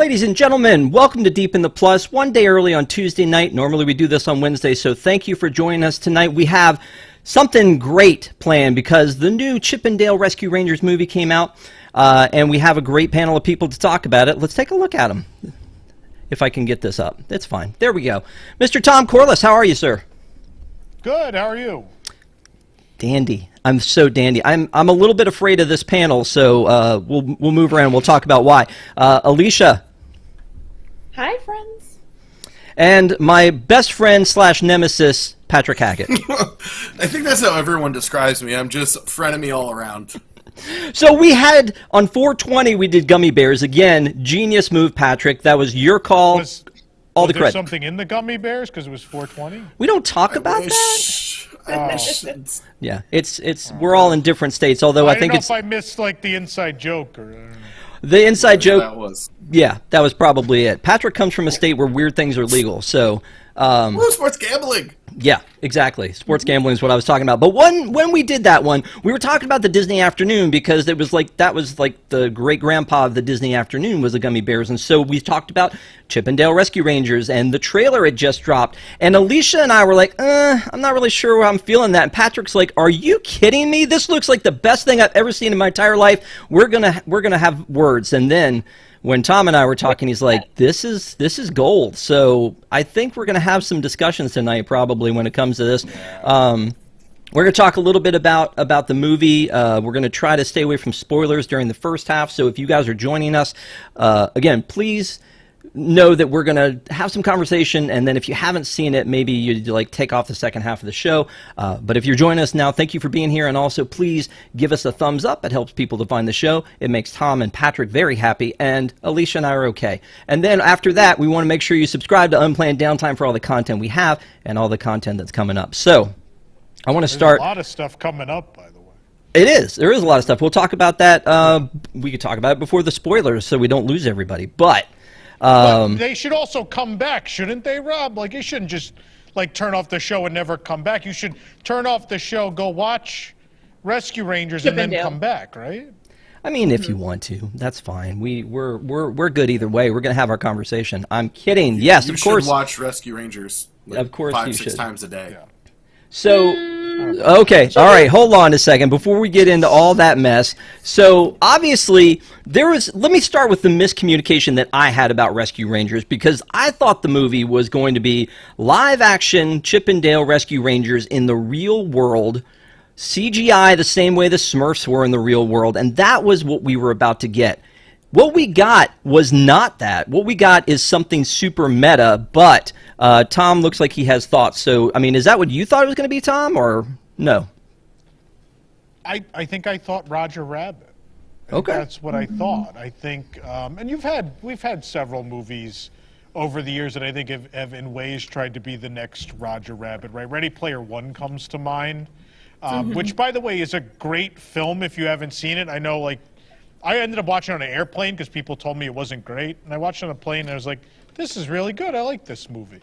Ladies and gentlemen, welcome to Deep in the Plus, one day early on Tuesday night. Normally we do this on Wednesday, so thank you for joining us tonight. We have something great planned because the new Chip and Dale Rescue Rangers movie came out, and we have a great panel of people to talk about it. Let's take a look at them. If I can get this up. That's fine. There we go. Mr. Tom Corliss, how are you, sir? Good. How are you? Dandy. I'm so dandy. I'm a little bit afraid of this panel, so we'll move around. We'll talk about why. Alicia. Hi, friends. And my best friend slash nemesis, Patrick Hackett. I think that's how everyone describes me. I'm just frenemy all around. So we had, on 420, we did Gummy Bears. Again, genius move, Patrick. That was your call. Was the there credit. something in the Gummy Bears because it was 420? We don't talk about that. Yeah, it's we're all in different states. Although I think don't know it's if I missed like the inside joke or. I don't know. the inside joke. That was. Yeah, that was probably it. Patrick comes from a state where weird things are legal, so. Sports gambling. Yeah, exactly. Sports gambling is what I was talking about. But when we did that one, we were talking about the Disney Afternoon because it was like that was like the great grandpa of the Disney Afternoon was the Gummy Bears, and so we talked about Chip and Dale Rescue Rangers, and the trailer had just dropped, and Alicia and I were like, I'm not really sure how I'm feeling that. And Patrick's like, are you kidding me? This looks like the best thing I've ever seen in my entire life. We're gonna have words, and then. When Tom and I were talking, he's like, this is gold. So I think we're going to have some discussions tonight probably when it comes to this. We're going to talk a little bit about the movie. We're going to try to stay away from spoilers during the first half. So if you guys are joining us, again, please know that we're going to have some conversation, and then if you haven't seen it, maybe you like take off the second half of the show. But if you're joining us now, thank you for being here, and also please give us a thumbs up. It helps people to find the show. It makes Tom and Patrick very happy, and Alicia and I are okay. And then after that, we want to make sure you subscribe to Unplanned Downtime for all the content we have and all the content that's coming up. So I want to start. There's a lot of stuff coming up, by the way. It is. There is a lot of stuff. We'll talk about that. We could talk about it before the spoilers so we don't lose everybody. But they should also come back, shouldn't they, Rob? Like, you shouldn't just like turn off the show and never come back. You should turn off the show, go watch Rescue Rangers, and then come back, right? I mean, if you want to, that's fine. We're good either way. We're gonna have our conversation. I'm kidding. Yes, you of course. You should watch Rescue Rangers. Like of course, 5-6 times a day. Yeah. So, okay, all right, hold on a second before we get into all that mess. So, obviously, let me start with the miscommunication that I had about Rescue Rangers, because I thought the movie was going to be live-action Chip and Dale Rescue Rangers in the real world, CGI the same way the Smurfs were in the real world, and that was what we were about to get. What we got was not that. What we got is something super meta, but Tom looks like he has thoughts. So, I mean, is that what you thought it was going to be, Tom, or no? I think I thought Roger Rabbit. Okay. That's what I thought. I think, and we've had several movies over the years that I think have in ways tried to be the next Roger Rabbit, right? Ready Player One comes to mind, which, by the way, is a great film if you haven't seen it. I know, like, I ended up watching it on an airplane because people told me it wasn't great, and I watched it on a plane and I was like, this is really good. I like this movie.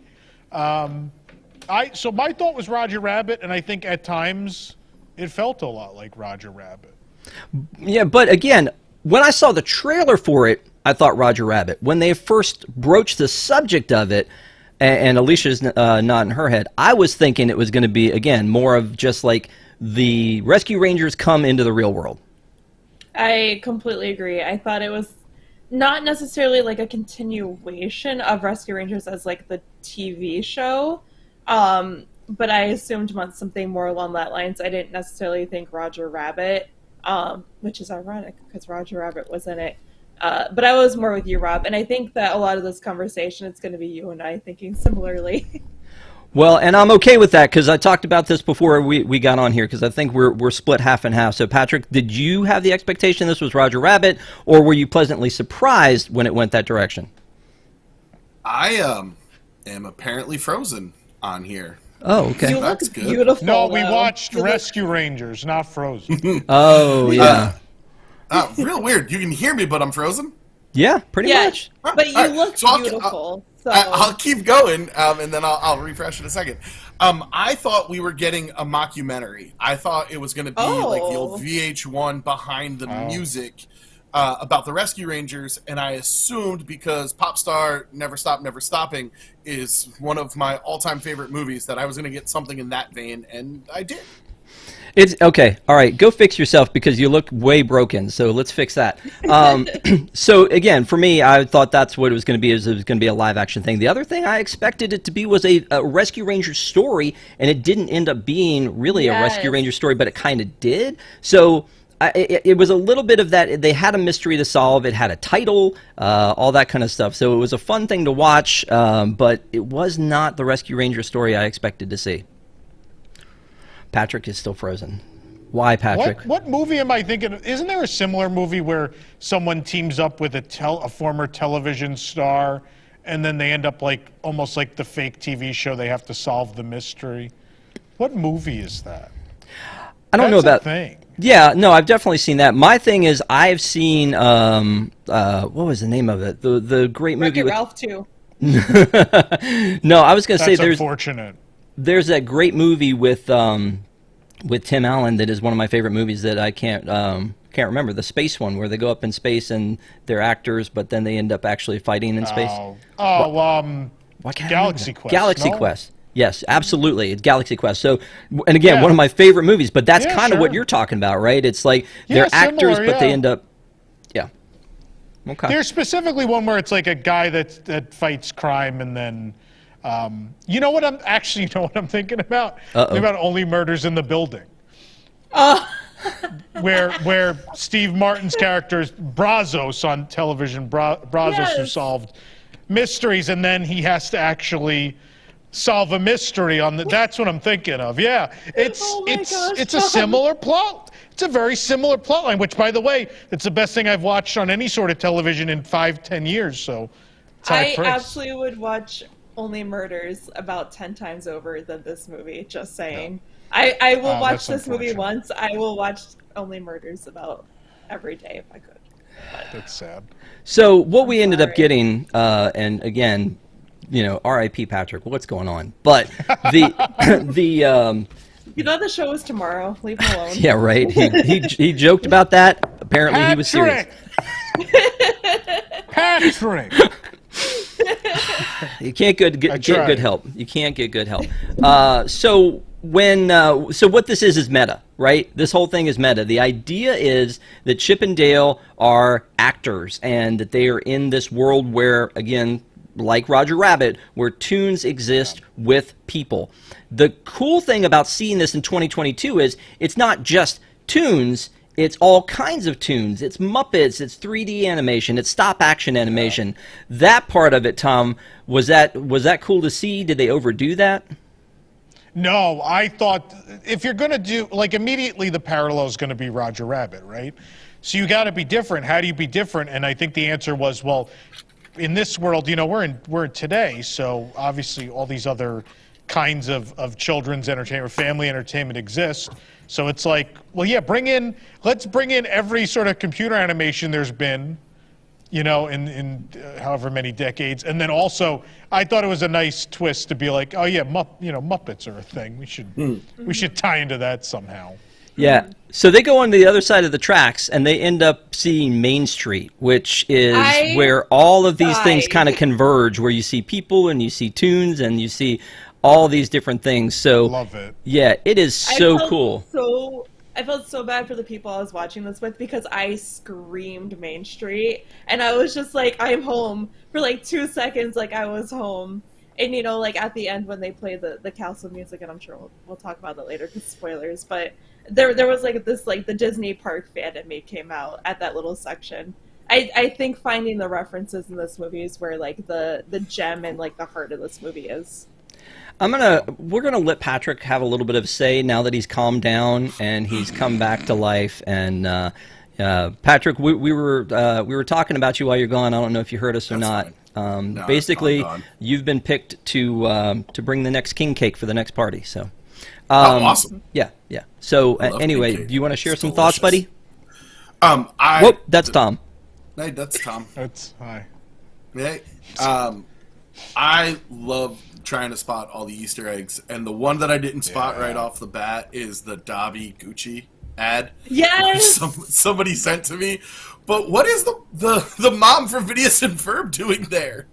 So my thought was Roger Rabbit, and I think at times it felt a lot like Roger Rabbit. Yeah, but again, when I saw the trailer for it, I thought Roger Rabbit. When they first broached the subject of it, and Alicia's nodding her head, I was thinking it was going to be, again, more of just like the Rescue Rangers come into the real world. I completely agree. I thought it was not necessarily like a continuation of Rescue Rangers as like the TV show, but I assumed something more along that lines. I didn't necessarily think Roger Rabbit, which is ironic because Roger Rabbit was in it. But I was more with you, Rob, and I think that a lot of this conversation, it's going to be you and I thinking similarly. Well, and I'm okay with that because I talked about this before we got on here because I think we're split half and half. So, Patrick, did you have the expectation this was Roger Rabbit, or were you pleasantly surprised when it went that direction? I am apparently frozen on here. Oh, okay. You That's look good. beautiful. No, we though. watched You look- Rescue Rangers, not Frozen. Oh, yeah. Real weird. You can hear me, but I'm frozen? Yeah, pretty Yeah, much. but you All right, look so beautiful. I'll keep going, and then I'll refresh in a second. I thought we were getting a mockumentary. I thought it was going to be like the old VH1 behind the music about the Rescue Rangers, and I assumed because Popstar Never Stop, Never Stopping is one of my all-time favorite movies that I was going to get something in that vein, and I did. It's okay. All right, go fix yourself because you look way broken. So let's fix that. So again, for me, I thought that's what it was going to be. Is it was going to be a live action thing. The other thing I expected it to be was a Rescue Ranger story, and it didn't end up being really a Rescue Ranger story, but it kind of did. So. It was a little bit of that. They had a mystery to solve. It had a title, all that kind of stuff. So it was a fun thing to watch, but it was not the Rescue Ranger story I expected to see. Patrick is still frozen. Why, Patrick? What movie am I thinking of? Isn't there a similar movie where someone teams up with a former television star, and then they end up like almost like the fake TV show? They have to solve the mystery. What movie is that? I don't know about. Thing. Yeah, no, I've definitely seen that. My thing is, I've seen what was the name of it? The great movie. Wreck-It Ralph 2. No, I was going to say That's unfortunate. There's that great movie with Tim Allen that is one of my favorite movies that I can't remember, the space one where they go up in space and they're actors, but then they end up actually fighting in space. Galaxy Quest. Galaxy Quest. Yes, absolutely. It's Galaxy Quest. So, and again, one of my favorite movies, but that's kind of what you're talking about, right? It's like they're actors, but they end up, Okay. There's specifically one where it's like a guy that fights crime, and then, you know what I'm thinking about? I'm thinking about Only Murders in the Building. Where Steve Martin's character is Brazos on television, Brazos who solved mysteries, and then he has to actually solve a mystery on the. That's what I'm thinking of. Yeah, it's a similar plot. It's a very similar plot line. Which, by the way, it's the best thing I've watched on any sort of television in 5-10 years. So, I absolutely would watch Only Murders about 10 times over than this movie. Just saying. Yeah. I will watch this movie once. I will watch Only Murders about every day if I could. That's sad. So what we ended up getting, and again, you know, R.I.P. Patrick. What's going on? But you know the show is tomorrow. Leave him alone. Yeah, right. He joked about that. Apparently, he was serious. Patrick. You can't get good help. You can't get good help. So what this is meta, right? This whole thing is meta. The idea is that Chip and Dale are actors, and that they are in this world where, again, like Roger Rabbit, where Toons exist with people. The cool thing about seeing this in 2022 is it's not just Toons, it's all kinds of Toons. It's Muppets, it's 3D animation, it's stop action animation. That part of it, Tom, was that cool to see? Did they overdo that? No, I thought if you're going to do, like, immediately the parallel is going to be Roger Rabbit, right? So you got to be different. How do you be different? And I think the answer was, well, in this world, you know, we're in today, so obviously all these other kinds of children's entertainment, family entertainment exist. So it's like, well, yeah, let's bring in every sort of computer animation there's been, you know, in however many decades. And then also, I thought it was a nice twist to be like, oh yeah, Muppets are a thing. We should tie into that somehow. Yeah. So they go on the other side of the tracks, and they end up seeing Main Street, which is where all of these things kind of converge, where you see people and you see Toons and you see all these different things. So love it. Yeah, it is so cool. I felt so bad for the people I was watching this with because I screamed Main Street, and I was just like, I'm home for like 2 seconds, like I was home. And, you know, like at the end when they play the castle music, and I'm sure we'll talk about that later because spoilers, but there was like this, like the Disney park fan in me came out at that little section. I think finding the references in this movie is where like the gem and like the heart of this movie is. We're gonna let Patrick have a little bit of a say now that he's calmed down and he's come back to life. And Patrick, we were talking about you while you're gone. I don't know if you heard us or not. No, basically, you've been picked to bring the next king cake for the next party. So, awesome. Yeah. So anyway, do you want to share some thoughts, buddy? Whoop, that's Tom. Hey, that's Tom. That's hi. Hey, I love trying to spot all the Easter eggs, and the one that I didn't spot right off the bat is the Dobby Gucci ad Yes. somebody sent to me. But what is the mom from Phineas and Ferb doing there?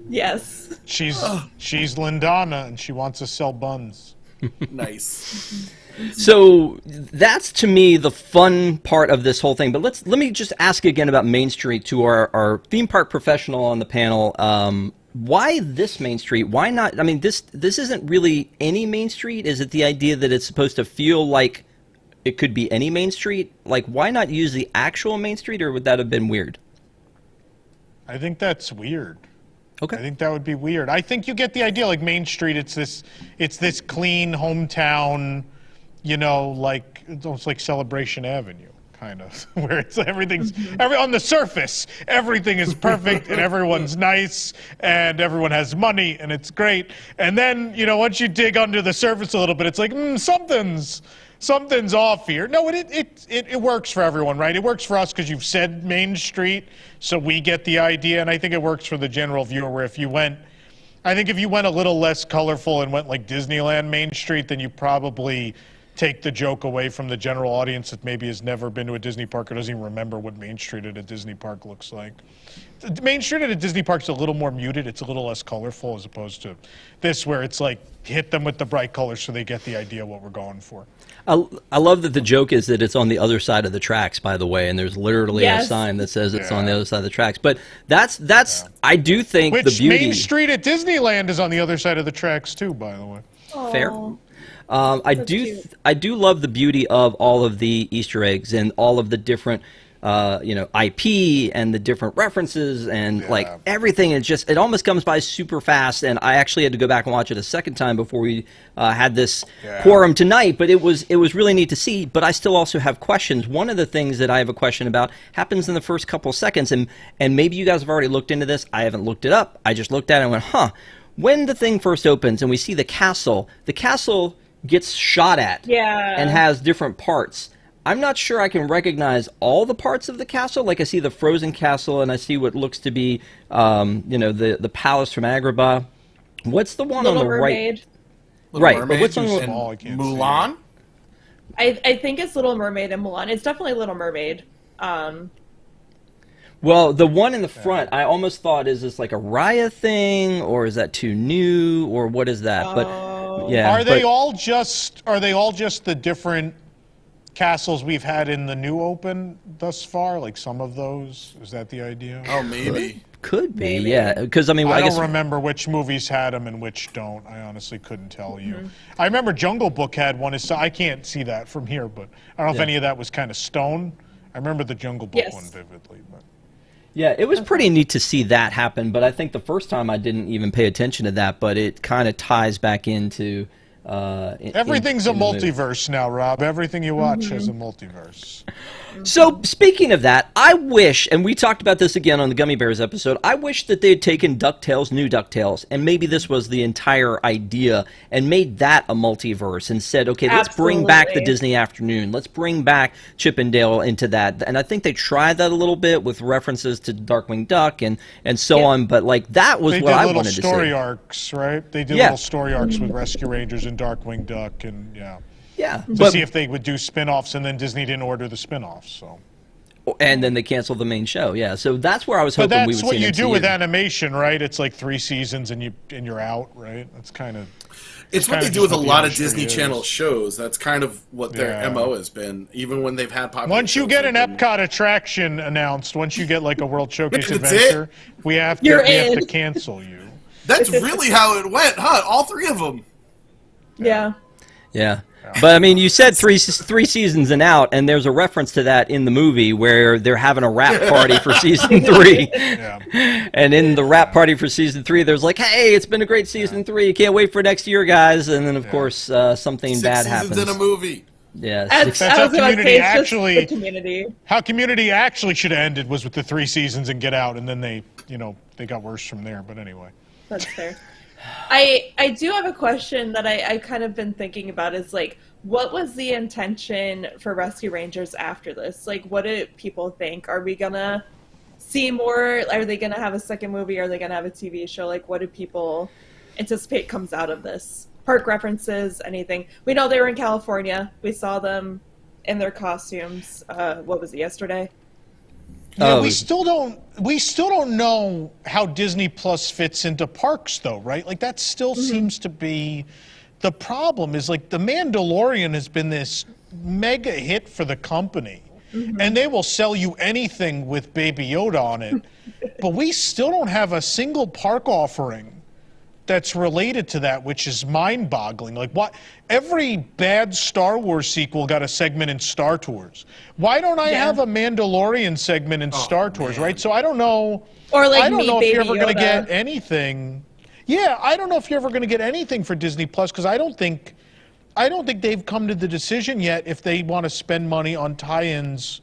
Yes. She's Lindana, and she wants to sell buns. Nice. So that's, to me, the fun part of this whole thing. But let me just ask again about Main Street to our theme park professional on the panel. Why this Main Street? Why not? I mean, this isn't really any Main Street. Is it the idea that it's supposed to feel like it could be any Main Street? Like, why not use the actual Main Street, or would that have been weird? I think that's weird. Okay. I think that would be weird. I think you get the idea. Like Main Street, it's this clean hometown, like it's almost like Celebration Avenue, kind of, where it's everything's on the surface, everything is perfect and everyone's nice and everyone has money and it's great. And then once you dig under the surface a little bit, it's like something's off here. No, it works for everyone, right? It works for us because you've said Main Street, so we get the idea, and I think it works for the general viewer. Where if you went a little less colorful and went like Disneyland Main Street, then you probably take the joke away from the general audience that maybe has never been to a Disney park or doesn't even remember what Main Street at a Disney park looks like. Main Street at a Disney park is a little more muted. It's a little less colorful as opposed to this, where it's like hit them with the bright colors so they get the idea what we're going for. I love that the joke is that it's on the other side of the tracks, by the way, and there's literally a sign that says it's on the other side of the tracks. But that's I do think the beauty. Main Street at Disneyland is on the other side of the tracks too, by the way. Fair. I do love the beauty of all of the Easter eggs and all of the different IP and the different references and like everything. It almost comes by super fast, and I actually had to go back and watch it a second time before we had this quorum tonight, but it was really neat to see. But I still also have questions. One of the things that I have a question about happens in the first couple seconds, and maybe you guys have already looked into this. I haven't looked it up. I just looked at it and went, when the thing first opens and we see the castle gets shot at and has different parts. I'm not sure I can recognize all the parts of the castle. Like I see the frozen castle and I see what looks to be, the palace from Agrabah. What's the one Little on the Mermaid. right? Right, Mermaid but what's on the and Mulan? I think it's Little Mermaid and Mulan. It's definitely Little Mermaid. Well, the one in the front, I almost thought, is this like a Raya thing, or is that too new, or what is that? But yeah, Are they all just the different castles we've had in the new Open thus far? Like some of those? Is that the idea? Oh, maybe. Could be, yeah. Because I mean, I don't guess remember which movies had them and which don't. I honestly couldn't tell you. I remember Jungle Book had one. I can't see that from here, but I don't know if any of that was kind of stone. I remember the Jungle Book one vividly. But. Yeah, it was pretty neat to see that happen, but I think the first time I didn't even pay attention to that, but it kind of ties back into... Everything's a multiverse now, Rob. Everything you watch has a multiverse. So, speaking of that, I wish, and we talked about this again on the Gummy Bears episode, I wish that they had taken DuckTales, New DuckTales, and maybe this was the entire idea, and made that a multiverse, and said, okay, let's bring back the Disney Afternoon, let's bring back Chip and Dale into that, and I think they tried that a little bit with references to Darkwing Duck and so on, but like, that was what I wanted to see. They did little story arcs, right? They did little story arcs with Rescue Rangers and Darkwing Duck, and to see if they would do spin-offs, and then Disney didn't order the spin-offs, so. And then they canceled the main show, so that's where I was hoping we would see. But that's what you do with animation, right? It's like 3 seasons and you're out, right? That's kind of... It's what they do with a lot of Disney Channel shows. That's kind of what their MO has been, even when they've had popular Once you get an Epcot attraction announced, once you get like a World Showcase adventure, we have to cancel you. That's really how it went, huh? All 3 of them. Yeah. But I mean, you said three seasons and out, and there's a reference to that in the movie where they're having a rap party for season 3. And in the rap party for season 3, there's like, hey, it's been a great season 3. Can't wait for next year, guys. And then, of course, something 6 bad seasons happens. in a movie. Yeah. That's how Community actually. Community. How Community actually should have ended was with the 3 seasons and get out, and then they got worse from there. But anyway. That's fair. I do have a question that I kind of been thinking about is like, what was the intention for Rescue Rangers after this? Like, what do people think? Are we gonna see more? Are they gonna have a second movie? Are they gonna have a TV show? Like, what do people anticipate comes out of this? Park references, anything? We know they were in California. We saw them in their costumes. What was it, yesterday? Yeah, Oh. we still don't know how Disney Plus fits into parks, though, right? Like that still seems to be the problem. Is like The Mandalorian has been this mega hit for the company, and they will sell you anything with Baby Yoda on it, but we still don't have a single park offering that's related to that, which is mind-boggling. Like, what? Every bad Star Wars sequel got a segment in Star Tours. Why don't I have a Mandalorian segment in Star Tours, right? So I don't know. Or like I don't know if Baby you're ever going to Yoda. get anything. Yeah, I don't know if you're ever going to get anything for Disney Plus because I don't think they've come to the decision yet if they want to spend money on tie-ins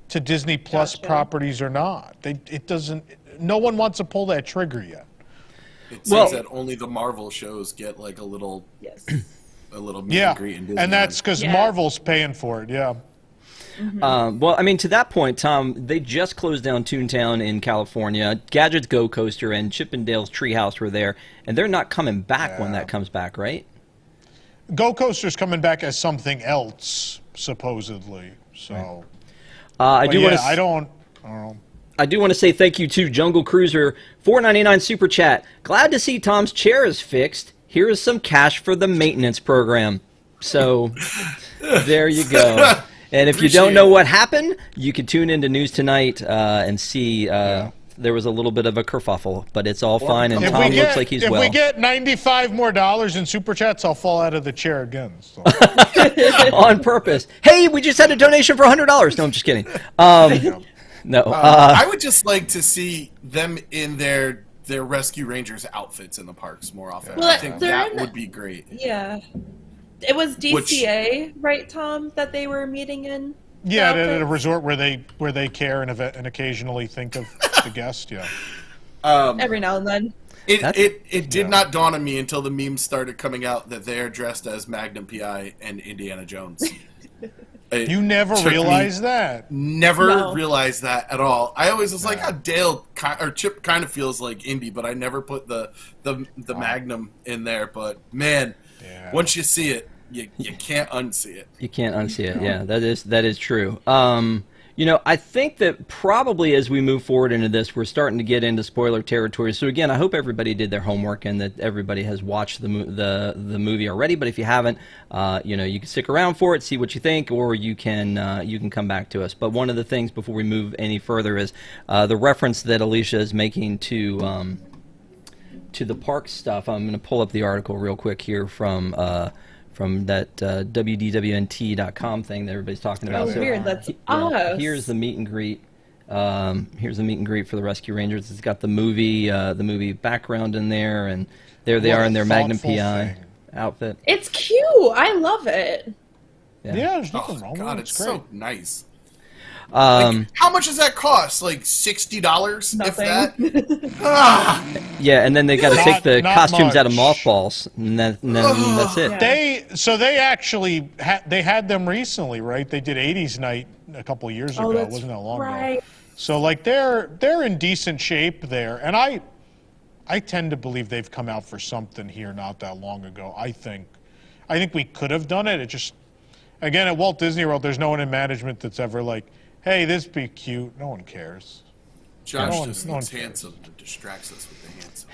to Disney Plus properties or not. It doesn't. No one wants to pull that trigger yet. It seems that only the Marvel shows get like a little meet and greet in Disneyland. And that's because Marvel's paying for it. Yeah. Well, I mean, to that point, Tom, they just closed down Toontown in California. Gadget's Go Coaster and Chip and Dale's Treehouse were there, and they're not coming back when that comes back, right? Go Coaster's coming back as something else, supposedly. So, I do want to. I don't know. I do want to say thank you to Jungle Cruiser, $4.99 super chat. Glad to see Tom's chair is fixed. Here is some cash for the maintenance program. So, there you go. And if you don't know what happened, you can tune into News Tonight and see there was a little bit of a kerfuffle, but it's all fine, and Tom looks like he's well. If we get $95 more in super chats, I'll fall out of the chair again. So. On purpose. Hey, we just had a donation for $100. No, I'm just kidding. No. I would just like to see them in their Rescue Rangers outfits in the parks more often. Well, I think that would be great. Yeah. It was DCA, right, Tom, that they were meeting in? Yeah, at a resort where they care and occasionally think of the guest. Yeah. Every now and then. It did not dawn on me until the memes started coming out that they are dressed as Magnum PI and Indiana Jones. You never realized that? Never realized that at all. I always was like, Dale or Chip kind of feels like Indy, but I never put the Magnum in there. But man, once you see it, you can't unsee it. You can't unsee it. Yeah, that is true. You know, I think that probably as we move forward into this, we're starting to get into spoiler territory. So again, I hope everybody did their homework and that everybody has watched the movie already. But if you haven't, you know, you can stick around for it, see what you think, or you can come back to us. But one of the things before we move any further is the reference that Alicia is making to the park stuff. I'm going to pull up the article real quick here from that WDWNT.com thing that everybody's talking about. Oh, weird. That's us. Here's the meet and greet. Here's the meet and greet for the Rescue Rangers. It's got the movie background in there, and there they are in their Magnum PI outfit. It's cute. I love it. Yeah, there's nothing wrong with it. It's great. So nice. How much does that cost? Like $60, Nothing. if that. Yeah, and then they got to take the Not costumes out of much. mothballs, and then that's it. Yeah. They actually they had them recently, right? They did 80s Night a couple of years ago. It wasn't that long ago. So like they're in decent shape there, and I tend to believe they've come out for something here not that long ago. I think we could have done it. It just, again, at Walt Disney World, there's no one in management that's ever like, hey, this be cute. No one cares. Josh just looks handsome and distracts us with the handsome.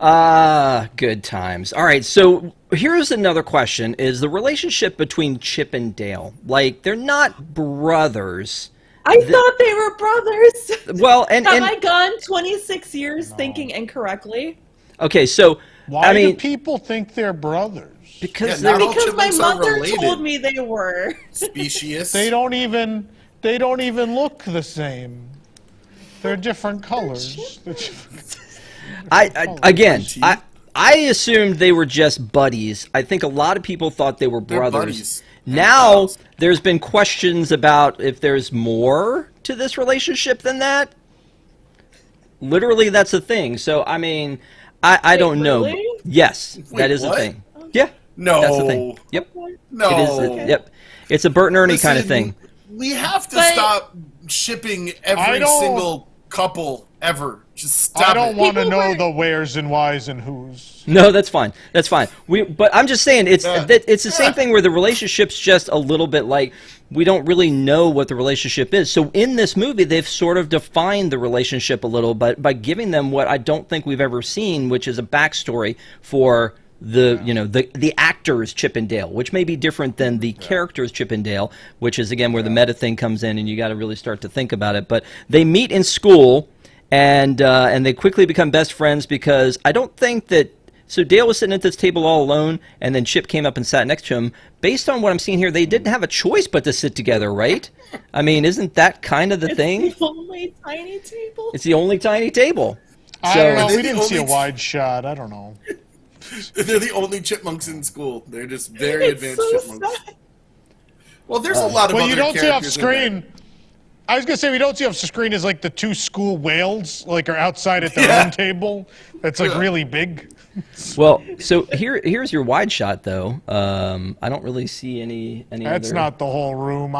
Wow. Good times. All right, so here's another question. Is the relationship between Chip and Dale, like, they're not brothers. I thought they were brothers. Well, and Have I gone 26 years thinking incorrectly? Okay, so Why I mean, do people think they're brothers? because Yeah, they're not all Because my chipmunks are mother related. told me they were. Specious. They don't even look the same. They're different colors. I assumed they were just buddies. I think a lot of people thought they were brothers. buddies. Now there's been questions about if there's more to this relationship than that. Literally, that's a thing. So I mean, I don't know. really? Yes, Wait, that is a what? thing. Yeah, No. that's the thing. Yep, No. it is. Yep, it's a Bert and Ernie kind of Listen, thing. We have to But- stop shipping I every don't- single couple ever. Just stop I don't it. want to People know were- the wheres and whys and whos. No, that's fine. That's fine. But I'm just saying it's the same thing where the relationship's just a little bit like we don't really know what the relationship is. So in this movie, they've sort of defined the relationship a little, but by giving them what I don't think we've ever seen, which is a backstory for the actors Chip and Dale, which may be different than the characters Chip and Dale, which is again where the meta thing comes in, and you got to really start to think about it. But they meet in school. And they quickly become best friends because I don't think that... So Dale was sitting at this table all alone, and then Chip came up and sat next to him. Based on what I'm seeing here, they didn't have a choice but to sit together, right? I mean, isn't that kind of the thing? It's the only tiny table. It's the only tiny table. I don't know. They're We the didn't see a only- wide shot. I don't know. They're the only chipmunks in school. They're just very It's advanced so chipmunks. sad. Well, there's a lot of Well, other you don't see off characters in there. screen. I was gonna say we don't see off screen is like the two school whales like are outside at their Yeah. own table. That's like Yeah. really big. Well, so here's your wide shot, though. I don't really see any That's other... not the whole room.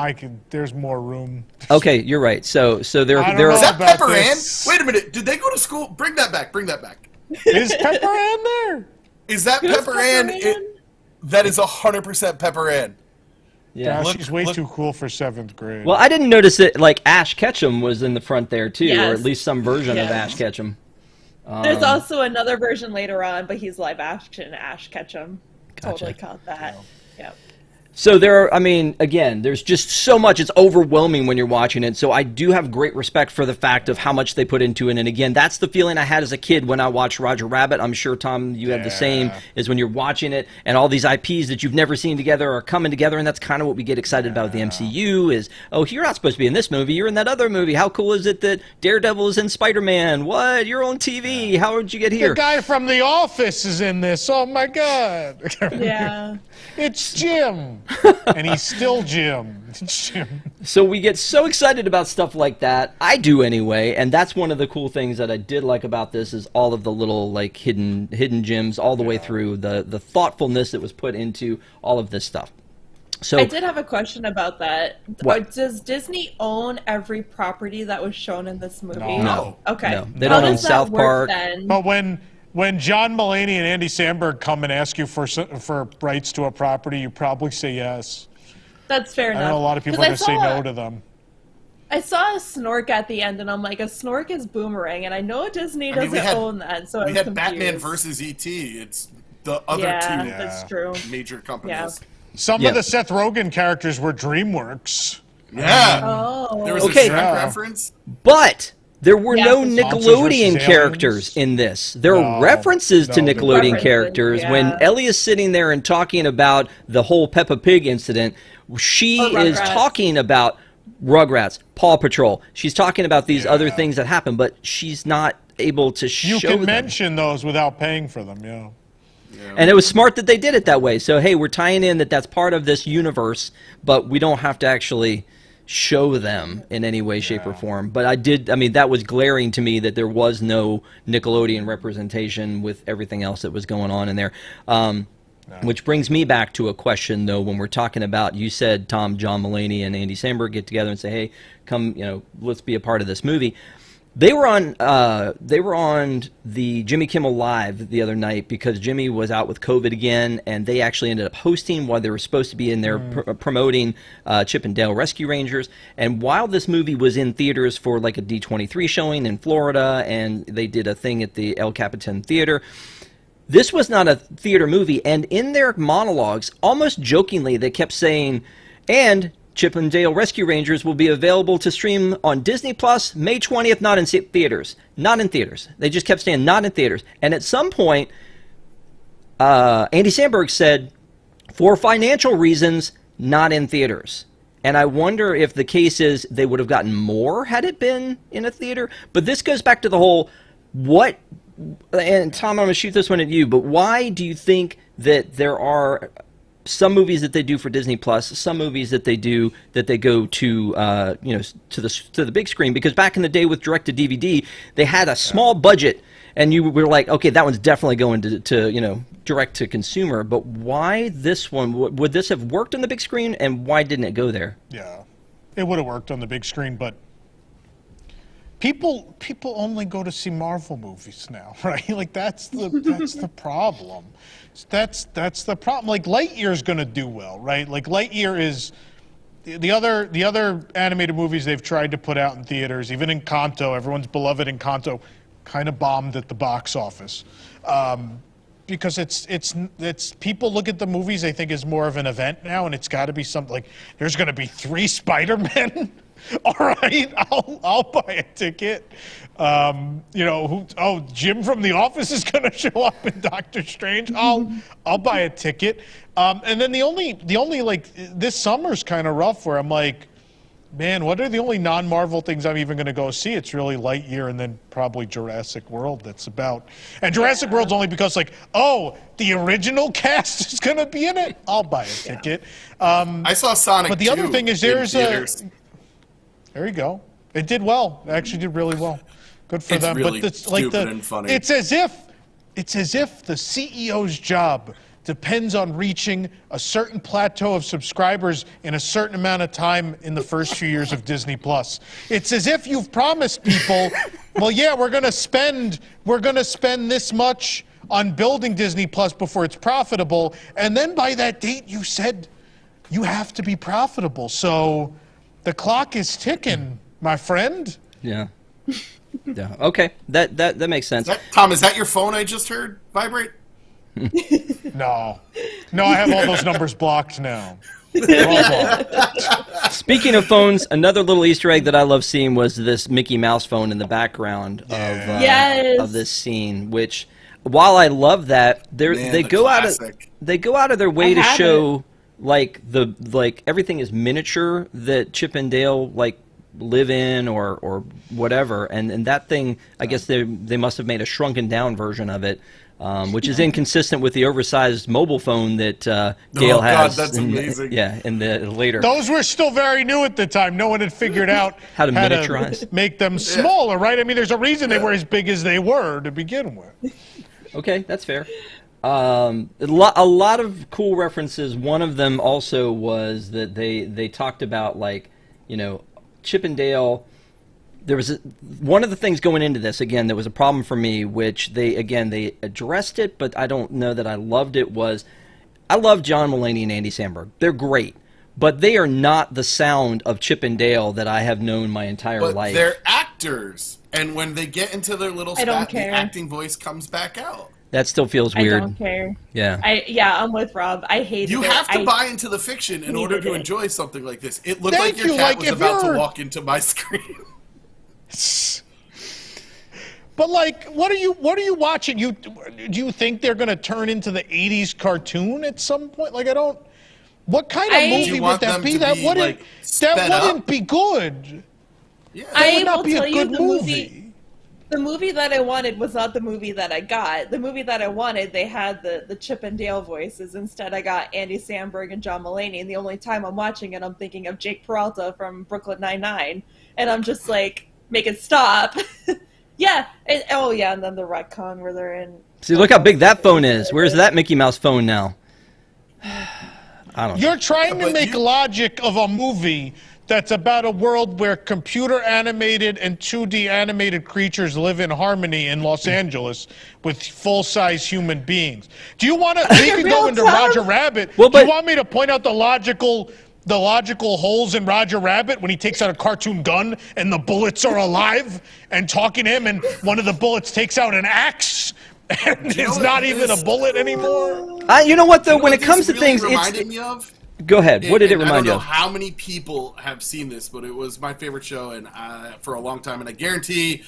There's more room. Okay, you're right. So they're I don't they're know Is that about Pepper Ann? this. Wait a minute. Did they go to school? Bring that back. Bring that back. Is Pepper Ann there? Is that Who's Pepper Ann? Ann? That is 100% Pepper Ann. yeah. Gosh, she's way too cool for 7th grade. Well, I didn't notice that like Ash Ketchum was in the front there too, or Yes. at least some version of Yes. Ash Ketchum. There's also another version later on, but he's live action Ash Ketchum. Gotcha. Totally caught that. Yep. So there are, I mean, again, there's just so much. It's overwhelming when you're watching it. So I do have great respect for the fact of how much they put into it. And again, that's the feeling I had as a kid when I watched Roger Rabbit. I'm sure, Tom, you have the same, is when you're watching it and all these IPs that you've never seen together are coming together. And that's kind of what we get excited about with the MCU is, oh, you're not supposed to be in this movie. You're in that other movie. How cool is it that Daredevil is in Spider-Man? What? You're on TV. How did you get here? the guy from The Office is in this. Oh my God! Yeah. It's Jim, and he's still Jim. It's Jim. So we get so excited about stuff like that. I do anyway, and that's one of the cool things that I did like about this is all of the little like hidden gems all the way through the thoughtfulness that was put into all of this stuff. So I did have a question about that. What? Does Disney own every property that was shown in this movie? No. Okay. No. They How don't own does that South work Park. then? But when John Mulaney and Andy Samberg come and ask you for rights to a property, you probably say yes. That's fair I enough. know a lot of people 'Cause are going to say no to them. I saw a snork at the end, and I'm like, a snork is Boomerang, and I know Disney I mean, doesn't own that, so I We was had confused. Batman versus E.T. It's the other Yeah, two that's true. major companies. Some Yeah. of the Seth Rogen characters were DreamWorks. Yeah. Oh. There was Okay. a Shrek Yeah. reference. but there were Yeah, no for Monsters Nickelodeon versus characters Aliens. in this. There are No, references to no, there Nickelodeon weren't. characters. When Yeah. Ellie is sitting there and talking about the whole Peppa Pig incident, she Or is Rugrats. talking about Rugrats, Paw Patrol. She's talking about these other things that happen, but she's not able to You show can them. mention those without paying for them, yeah. And it was smart that they did it that way. So, hey, we're tying in that that's part of this universe, but we don't have to actually show them in any way, shape, or form. But I mean, that was glaring to me that there was no Nickelodeon representation with everything else that was going on in there. Which brings me back to a question, though, when we're talking about, you said, Tom, John Mulaney and Andy Samberg get together and say, hey, come, let's be a part of this movie. They were on the Jimmy Kimmel Live the other night because Jimmy was out with COVID again, and they actually ended up hosting while they were supposed to be in there promoting Chip and Dale Rescue Rangers. And while this movie was in theaters for like a D23 showing in Florida, and they did a thing at the El Capitan Theater, this was not a theater movie. And in their monologues, almost jokingly, they kept saying, and Chip and Dale Rescue Rangers will be available to stream on Disney Plus May 20th, not in theaters. Not in theaters. They just kept saying not in theaters. And at some point, Andy Samberg said, for financial reasons, not in theaters. And I wonder if the case is they would have gotten more had it been in a theater. But this goes back to the whole, and Tom, I'm going to shoot this one at you, but why do you think that there are some movies that they do for Disney Plus, some movies that they do that they go to to the big screen? Because back in the day with direct to DVD, they had a small budget, and you were like, okay, that one's definitely going to direct to consumer. But why this one? Would this have worked on the big screen, and why didn't it go there? Yeah, it would have worked on the big screen, but people only go to see Marvel movies now, right? Like that's the problem. That's the problem. Like Lightyear's going to do well, right? Like Lightyear is the other animated movies they've tried to put out in theaters, even Encanto, everyone's beloved Encanto, kind of bombed at the box office. Because it's people look at the movies they think is more of an event now, and it's got to be something like there's going to be 3 Spider-Men. All right, I'll buy a ticket. Jim from The Office is going to show up in Doctor Strange. I'll buy a ticket. And then the only like this summer's kind of rough where I'm like, man, what are the only non-Marvel things I'm even going to go see? It's really Lightyear and then probably Jurassic World that's about. And Jurassic World's only because, like, the original cast is going to be in it? I'll buy a ticket. I saw Sonic 2 But the other thing is in theaters. There you go. It did well. It actually did really well. Good for them. Really but stupid and funny. It's as if the CEO's job depends on reaching a certain plateau of subscribers in a certain amount of time in the first few years of Disney Plus. It's as if you've promised people, well, yeah, we're gonna spend this much on building Disney Plus before it's profitable, and then by that date you said you have to be profitable. So the clock is ticking, my friend. Yeah. Yeah. Okay. That makes sense. Tom, is that your phone I just heard vibrate? No, I have all those numbers blocked now. They're all blocked. Speaking of phones, another little Easter egg that I love seeing was this Mickey Mouse phone in the background of this scene. Which, while I love that, they go out of their way to show like everything is miniature that Chip and Dale like live in or whatever, and that thing, I guess they must have made a shrunken down version of it. Which is inconsistent with the oversized mobile phone that Gail has. God, that's amazing. In the later. Those were still very new at the time. No one had figured out how to miniaturize, make them smaller, right? I mean, there's a reason they were as big as they were to begin with. Okay, that's fair. A lot of cool references. One of them also was that they talked about, like, Chip and Dale. There was one of the things going into this, again, that was a problem for me, which they addressed it, but I don't know that I loved it, was I love John Mulaney and Andy Samberg. They're great, but they are not the sound of Chip and Dale that I have known my entire life. They're actors, and when they get into their little spat, the acting voice comes back out. That still feels weird. I don't care. Yeah. I'm with Rob. I hate it. You have to buy into the fiction in order to enjoy something like this. It looked like your cat was about to walk into my screen. But like, what are you watching? Do you think they're going to turn into the '80s cartoon at some point? Like, I don't. What kind of movie would that be? That wouldn't be good. Yeah. That would not be a good movie. The movie that I wanted was not the movie that I got. The movie that I wanted, they had the Chip and Dale voices. Instead, I got Andy Samberg and John Mulaney. And the only time I'm watching it, I'm thinking of Jake Peralta from Brooklyn Nine-Nine. And I'm just like, make it stop. Yeah. And then the retcon where they're in. See, look how big that phone is. Where's that Mickey Mouse phone now? I don't know. You're trying to make logic of a movie that's about a world where computer animated and 2D animated creatures live in harmony in Los Angeles with full-size human beings. Do you want to? We can go into Roger Rabbit. Do you want me to point out the logical holes in Roger Rabbit when he takes out a cartoon gun and the bullets are alive and talking to him, and one of the bullets takes out an axe and it's not even a bullet anymore? You know what, though? When it comes to things, reminded me of. Go ahead. What did it remind you of? I don't know how many people have seen this, but it was my favorite show and for a long time, and I guarantee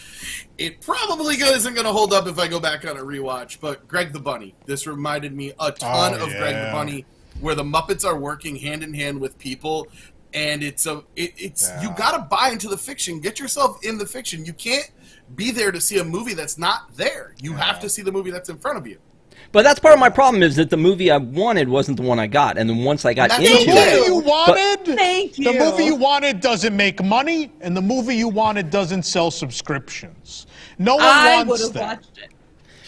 it probably isn't going to hold up if I go back on a rewatch. But Greg the Bunny. This reminded me a ton of Greg the Bunny, where the Muppets are working hand in hand with people, and you got to buy into the fiction. Get yourself in the fiction. You can't be there to see a movie that's not there. You have to see the movie that's in front of you. But that's part of my problem, is that the movie I wanted wasn't the one I got, and then once I got into it, the movie you wanted doesn't make money, and the movie you wanted doesn't sell subscriptions. No one wants that. Watched it.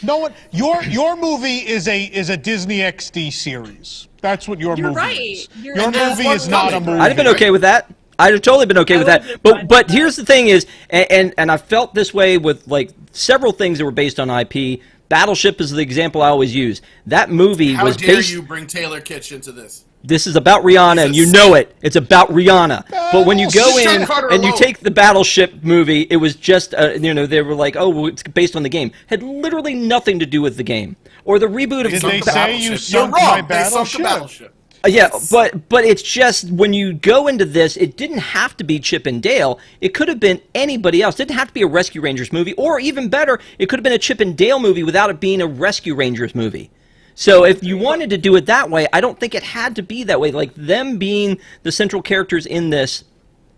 No one. Your movie is a Disney XD series. That's what your movie is. Your movie is not a movie. I'd have been okay with that. I'd have totally been okay with would've that. been fine But with here's the thing is, and I felt this way with like several things that were based on IP. Battleship is the example I always use. That movie How was dare based. you bring Taylor Kitsch into this? This is about Rihanna, and you know it. It's about Rihanna. But when you go in Carter and you alone. take the Battleship movie, it was just, they were like, oh, well, it's based on the game. Had literally nothing to do with the game. Or the reboot of Did they The say you Battleship. You're sunk my wrong. They sunk the battleship? Battleship. Yeah, but it's just when you go into this, it didn't have to be Chip and Dale. It could have been anybody else. It didn't have to be a Rescue Rangers movie, or even better, it could have been a Chip and Dale movie without it being a Rescue Rangers movie. So if you wanted to do it that way, I don't think it had to be that way. Like them being the central characters in this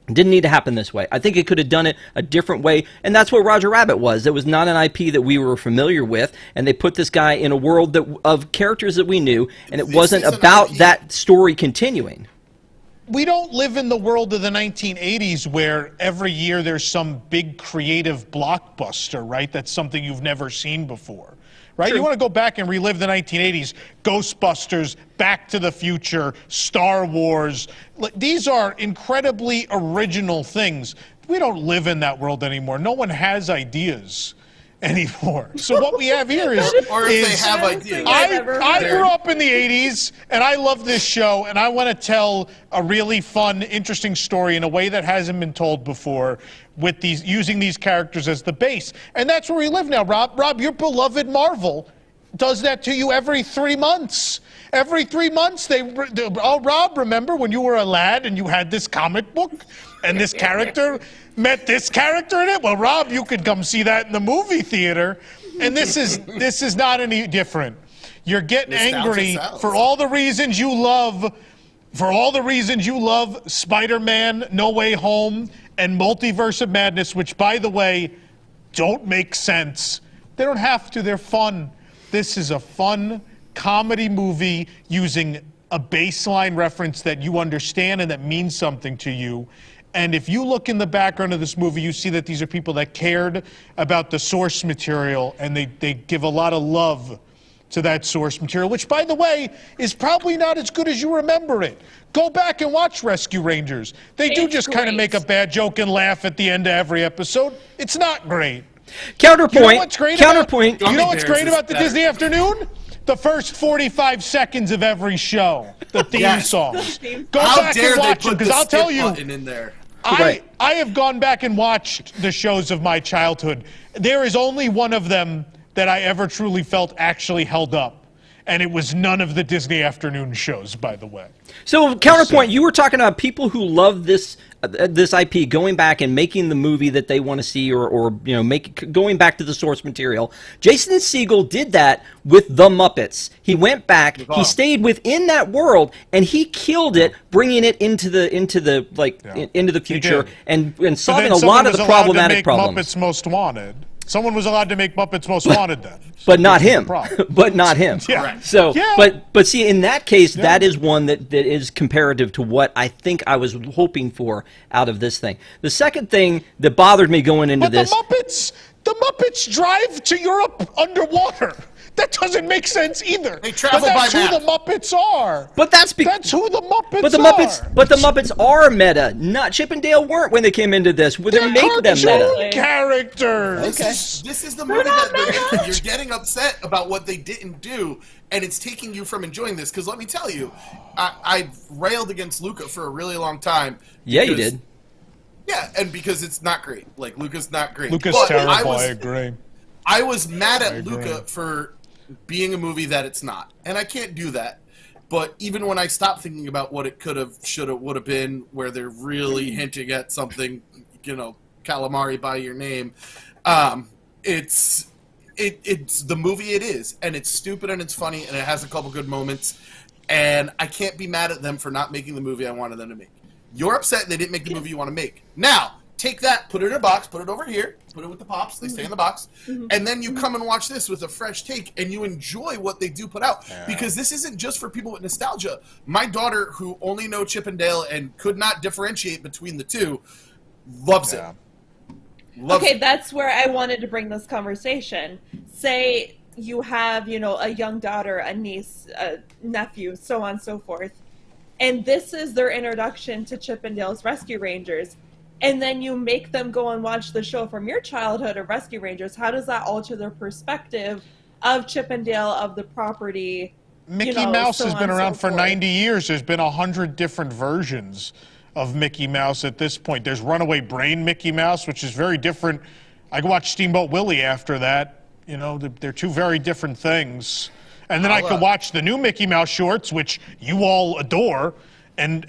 didn't need to happen this way. I think it could have done it a different way, and that's what Roger Rabbit was. It was not an IP that we were familiar with, and they put this guy in a world of characters that we knew, and it wasn't about that story continuing. We don't live in the world of the 1980s where every year there's some big creative blockbuster, right? That's something you've never seen before. Right? True. You want to go back and relive the 1980s, Ghostbusters, Back to the Future, Star Wars. These are incredibly original things. We don't live in that world anymore. No one has ideas anymore. So what we have here is... Or if they have ideas. I grew up in the 80s, and I love this show, and I want to tell a really fun, interesting story in a way that hasn't been told before, with these using these characters as the base. And that's where we live now, Rob. Rob, your beloved Marvel does that to you every 3 months. Every 3 months, oh, Rob, remember when you were a lad and you had this comic book, and this character met this character in it? Well, Rob, you could come see that in the movie theater. And this is not any different. You're getting angry for all the reasons you love, Spider-Man, No Way Home, and Multiverse of Madness, which, by the way, don't make sense. They don't have to. They're fun. This is a fun comedy movie using a baseline reference that you understand and that means something to you. And if you look in the background of this movie, you see that these are people that cared about the source material, and they give a lot of love to that source material, which, by the way, is probably not as good as you remember it. Go back and watch Rescue Rangers. They do just kind of make a bad joke and laugh at the end of every episode. It's not great. Counterpoint. You know what's great Counterpoint. You know what's great about the Disney Afternoon? The first 45 seconds of every show, the theme songs. Go back and watch them, because I'll tell you, in there. I have gone back and watched the shows of my childhood. There is only one of them that I ever truly felt actually held up, and it was none of the Disney Afternoon shows, by the way. So, counterpoint, you were talking about people who love this IP going back and making the movie that they want to see, or going back to the source material. Jason Segel did that with The Muppets. He went back, he stayed within that world, and he killed it, bringing it into the future and solving a lot of the problematic problems. Muppets Most Wanted. Someone was allowed to make Muppets Most Wanted then. But not him. But not him. Yeah. So, but see, in that case, that is one that is comparative to what I think I was hoping for out of this thing. The second thing that bothered me going into this... The Muppets drive to Europe underwater. That doesn't make sense either. They travel by map. That's who the Muppets are. But that's who the Muppets are. But the Muppets are meta. Not Chip and Dale weren't when they came into this. They make them meta. Characters. This is the movie that you're getting upset about what they didn't do, and it's taking you from enjoying this. Because let me tell you, I railed against Luca for a really long time. Yeah, you did. Yeah, and because it's not great. Like, Luca's not great. Luca's terrible, I agree. I was mad at Luca for being a movie that it's not. And I can't do that. But even when I stop thinking about what it could have, should have, would have been, where they're really hinting at something, calamari by your name, it's the movie it is. And it's stupid and it's funny and it has a couple good moments. And I can't be mad at them for not making the movie I wanted them to make. You're upset they didn't make the movie you want to make. Now, take that, put it in a box, put it over here, put it with the pops, they stay in the box, and then you come and watch this with a fresh take, and you enjoy what they do put out. Yeah. Because this isn't just for people with nostalgia. My daughter, who only know Chip and Dale and could not differentiate between the two, loves it. Loves it. That's where I wanted to bring this conversation. Say you have, a young daughter, a niece, a nephew, so on and so forth, and this is their introduction to Chip and Dale's Rescue Rangers, and then you make them go and watch the show from your childhood of Rescue Rangers, how does that alter their perspective of Chip and Dale, of the property? Mickey Mouse has been around for 90 years. There's been 100 different versions of Mickey Mouse at this point. There's Runaway Brain Mickey Mouse, which is very different. I could watch Steamboat Willie after that. You know, they're two very different things. And then I could watch the new Mickey Mouse shorts, which you all adore, and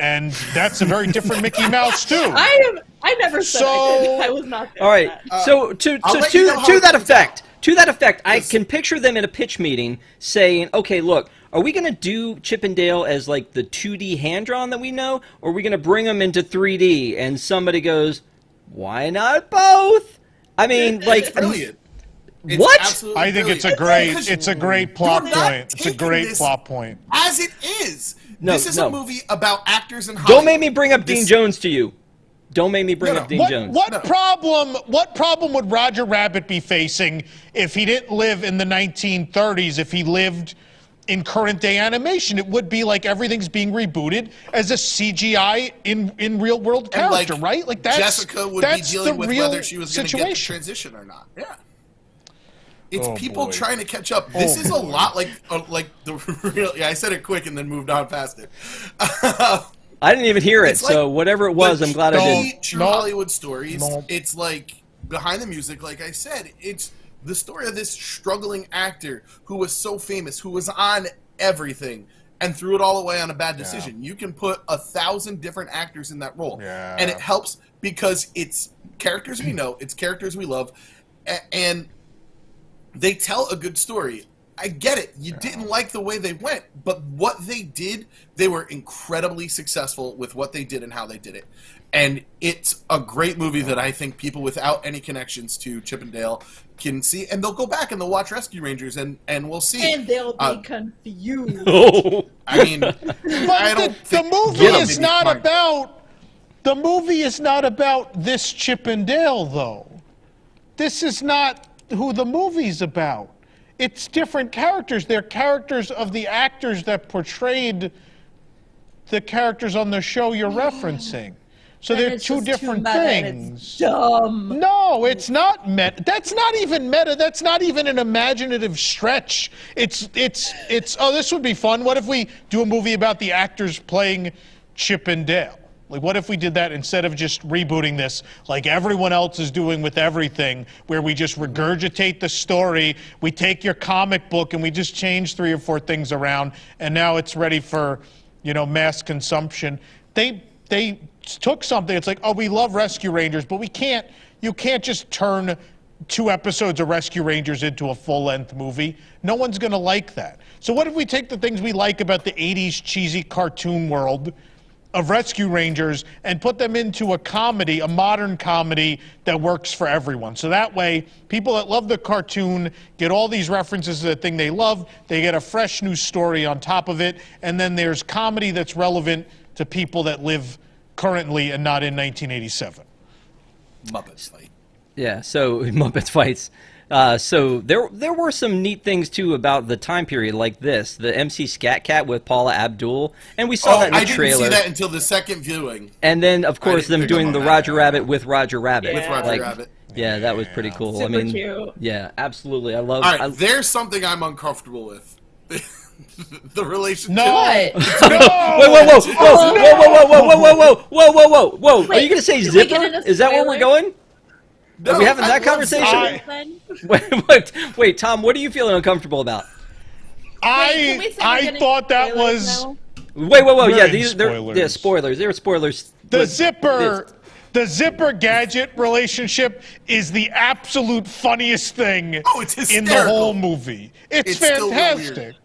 that's a very different Mickey Mouse too. I never said I did. I was not there. All right. So to that effect, I can picture them in a pitch meeting saying, "Okay, look, are we going to do Chip and Dale as like the 2D hand drawn that we know, or are we going to bring them into 3D?" And somebody goes, "Why not both?" I mean, like, it's brilliant. What? I think it's a great plot point. It's a great plot point. As it is. This is a movie about actors and Don't make me bring up Dean Jones to you. Don't make me bring up Dean Jones. What problem would Roger Rabbit be facing if he didn't live in the 1930s, if he lived in current day animation? It would be like everything's being rebooted as a CGI in real world character, right? Like Jessica would be dealing with whether she was going to get the transition or not. Yeah. It's people trying to catch up. This is a lot like the real. Yeah, I said it quick and then moved on past it. I didn't even hear it, so whatever it was, I'm glad I did. True Hollywood stories. It's like Behind the Music. Like I said, it's the story of this struggling actor who was so famous, who was on everything, and threw it all away on a bad decision. You can put 1,000 different actors in that role, and it helps because it's characters we know, it's characters we love, and they tell a good story. I get it. You didn't like the way they went, but what they did, they were incredibly successful with what they did and how they did it. And it's a great movie that I think people without any connections to Chip and Dale can see, and they'll go back and they'll watch Rescue Rangers, and we'll see. And they'll be confused. I mean, I don't think the movie is not about. The movie is not about this Chip and Dale, though. This is not who the movie's about. It's different characters. They're characters of the actors that portrayed the characters on the show you're referencing. So they're two different things. It's dumb. No, it's not meta. That's not even meta. That's not even an imaginative stretch. It's oh, this would be fun. What if we do a movie about the actors playing Chip and Dale? Like, what if we did that instead of just rebooting this like everyone else is doing with everything, where we just regurgitate the story, we take your comic book and we just change 3 or 4 things around, and now it's ready for, you know, mass consumption. They took something. It's like, oh, we love Rescue Rangers, but you can't just turn 2 episodes of Rescue Rangers into a full-length movie. No one's going to like that. So what if we take the things we like about the 80s cheesy cartoon world of Rescue Rangers and put them into a comedy, a modern comedy that works for everyone. So that way, people that love the cartoon get all these references to the thing they love, they get a fresh new story on top of it, and then there's comedy that's relevant to people that live currently and not in 1987. Muppets fight. Yeah, so Muppets fights. So there were some neat things too about the time period, like this, the MC Scat Cat with Paula Abdul, and we saw that in the trailer. I didn't see that until the second viewing. And then, of course, them doing the Roger Rabbit with Roger Rabbit. With Roger Rabbit. Yeah, that was pretty cool. Super cute. Yeah, absolutely. I love. All right, there's something I'm uncomfortable with. The relationship. No. Wait, whoa! Are you gonna say zipper? Is that where we're going? No, are we having that conversation? Wait, Tom, what are you feeling uncomfortable about? I thought that was. Wait, yeah, they're spoilers. They're spoilers. The zipper gadget relationship is the absolute funniest thing in the whole movie. It's fantastic.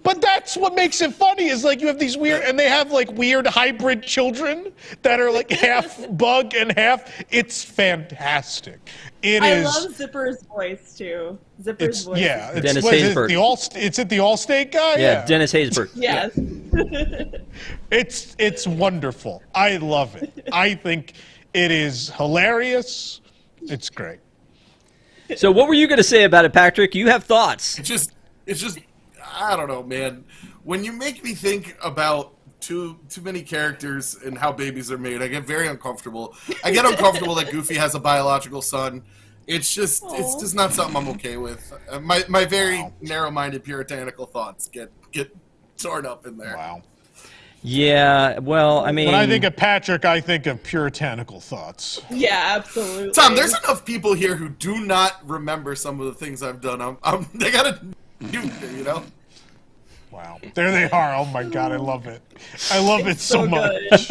But that's what makes it funny, is like you have these weird, and they have like weird hybrid children that are like half bug and half. It's fantastic. I love Zipper's voice too. Zipper's voice. Yeah, Dennis Haysbert. It's the Allstate guy. Yeah, Dennis Haysbert. Yes. It's wonderful. I love it. I think it is hilarious. It's great. So what were you going to say about it, Patrick? You have thoughts. It's just. I don't know, man. When you make me think about too many characters and how babies are made. I get very uncomfortable. I get uncomfortable that Goofy has a biological son. It's just not something I'm okay with. My very narrow-minded puritanical thoughts get torn up in there. Wow. Yeah, well, I mean... When I think of Patrick, I think of puritanical thoughts. Yeah, absolutely. Tom, there's enough people here who do not remember some of the things I've done. They gotta do it, you know? Wow. There they are. Oh, my God. I love it. I love it so much.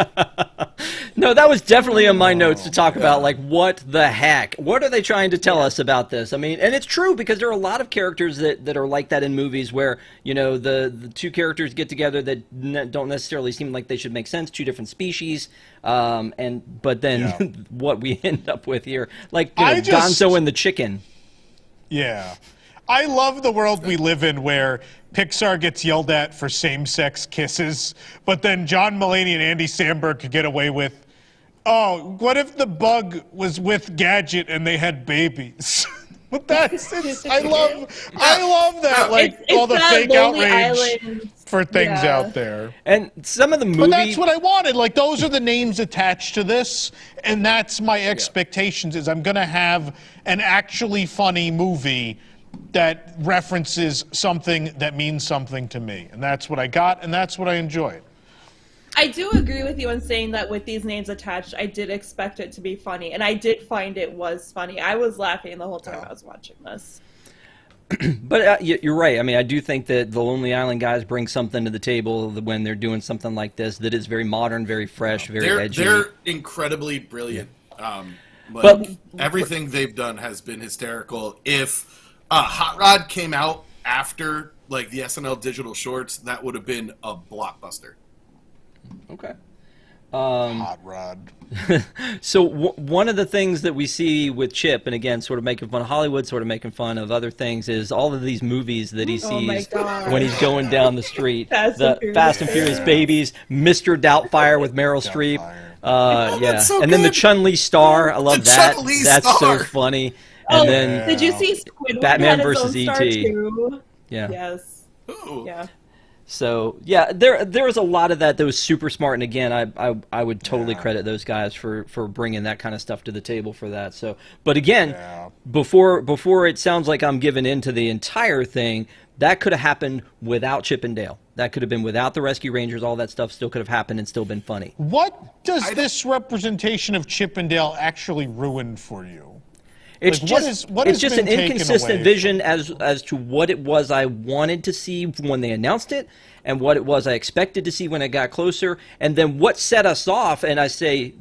No, that was definitely on my notes to talk about, like, what the heck? What are they trying to tell us about this? I mean, and it's true because there are a lot of characters that are like that in movies where, you know, the two characters get together that don't necessarily seem like they should make sense, two different species, but then what we end up with here, like, you know, Gonzo and the chicken. Yeah. I love the world we live in where Pixar gets yelled at for same-sex kisses, but then John Mulaney and Andy Samberg could get away with, oh, what if the bug was with Gadget and they had babies? But I love that, like, it's all the fake Lonely outrage Island. for things out there. And some of the movies... But that's what I wanted. Like, those are the names attached to this, and that's my expectations, is I'm going to have an actually funny movie that references something that means something to me. And that's what I got, and that's what I enjoyed. I do agree with you in saying that with these names attached, I did expect it to be funny, and I did find it was funny. I was laughing the whole time I was watching this. But you're right. I mean, I do think that the Lonely Island guys bring something to the table when they're doing something like this that is very modern, very fresh, very edgy. They're incredibly brilliant. But everything they've done has been hysterical. If Hot Rod came out after like the SNL digital shorts, that would have been a blockbuster. Okay. Hot Rod. So one of the things that we see with Chip, and again, sort of making fun of Hollywood, sort of making fun of other things, is all of these movies that he sees when he's going down the street. The Fast and Furious Babies, Mr. Doubtfire with Meryl Streep. So and then the good. Chun-Li star. I love that. Chun-Li That's star. so funny. And then did you see Squidward Batman had its versus own star E.T. too? Yeah. Yes. Ooh. Yeah. So yeah, there was a lot of that was super smart, and again, I would totally credit those guys for bringing that kind of stuff to the table for that. So, but again, before it sounds like I'm giving in to the entire thing, that could have happened without Chip and Dale. That could have been without the Rescue Rangers. All that stuff still could have happened and still been funny. What does this representation of Chip and Dale actually ruin for you? It's like, just it's just an inconsistent vision as to what it was I wanted to see when they announced it, and what it was I expected to see when it got closer, and then what set us off. And I say,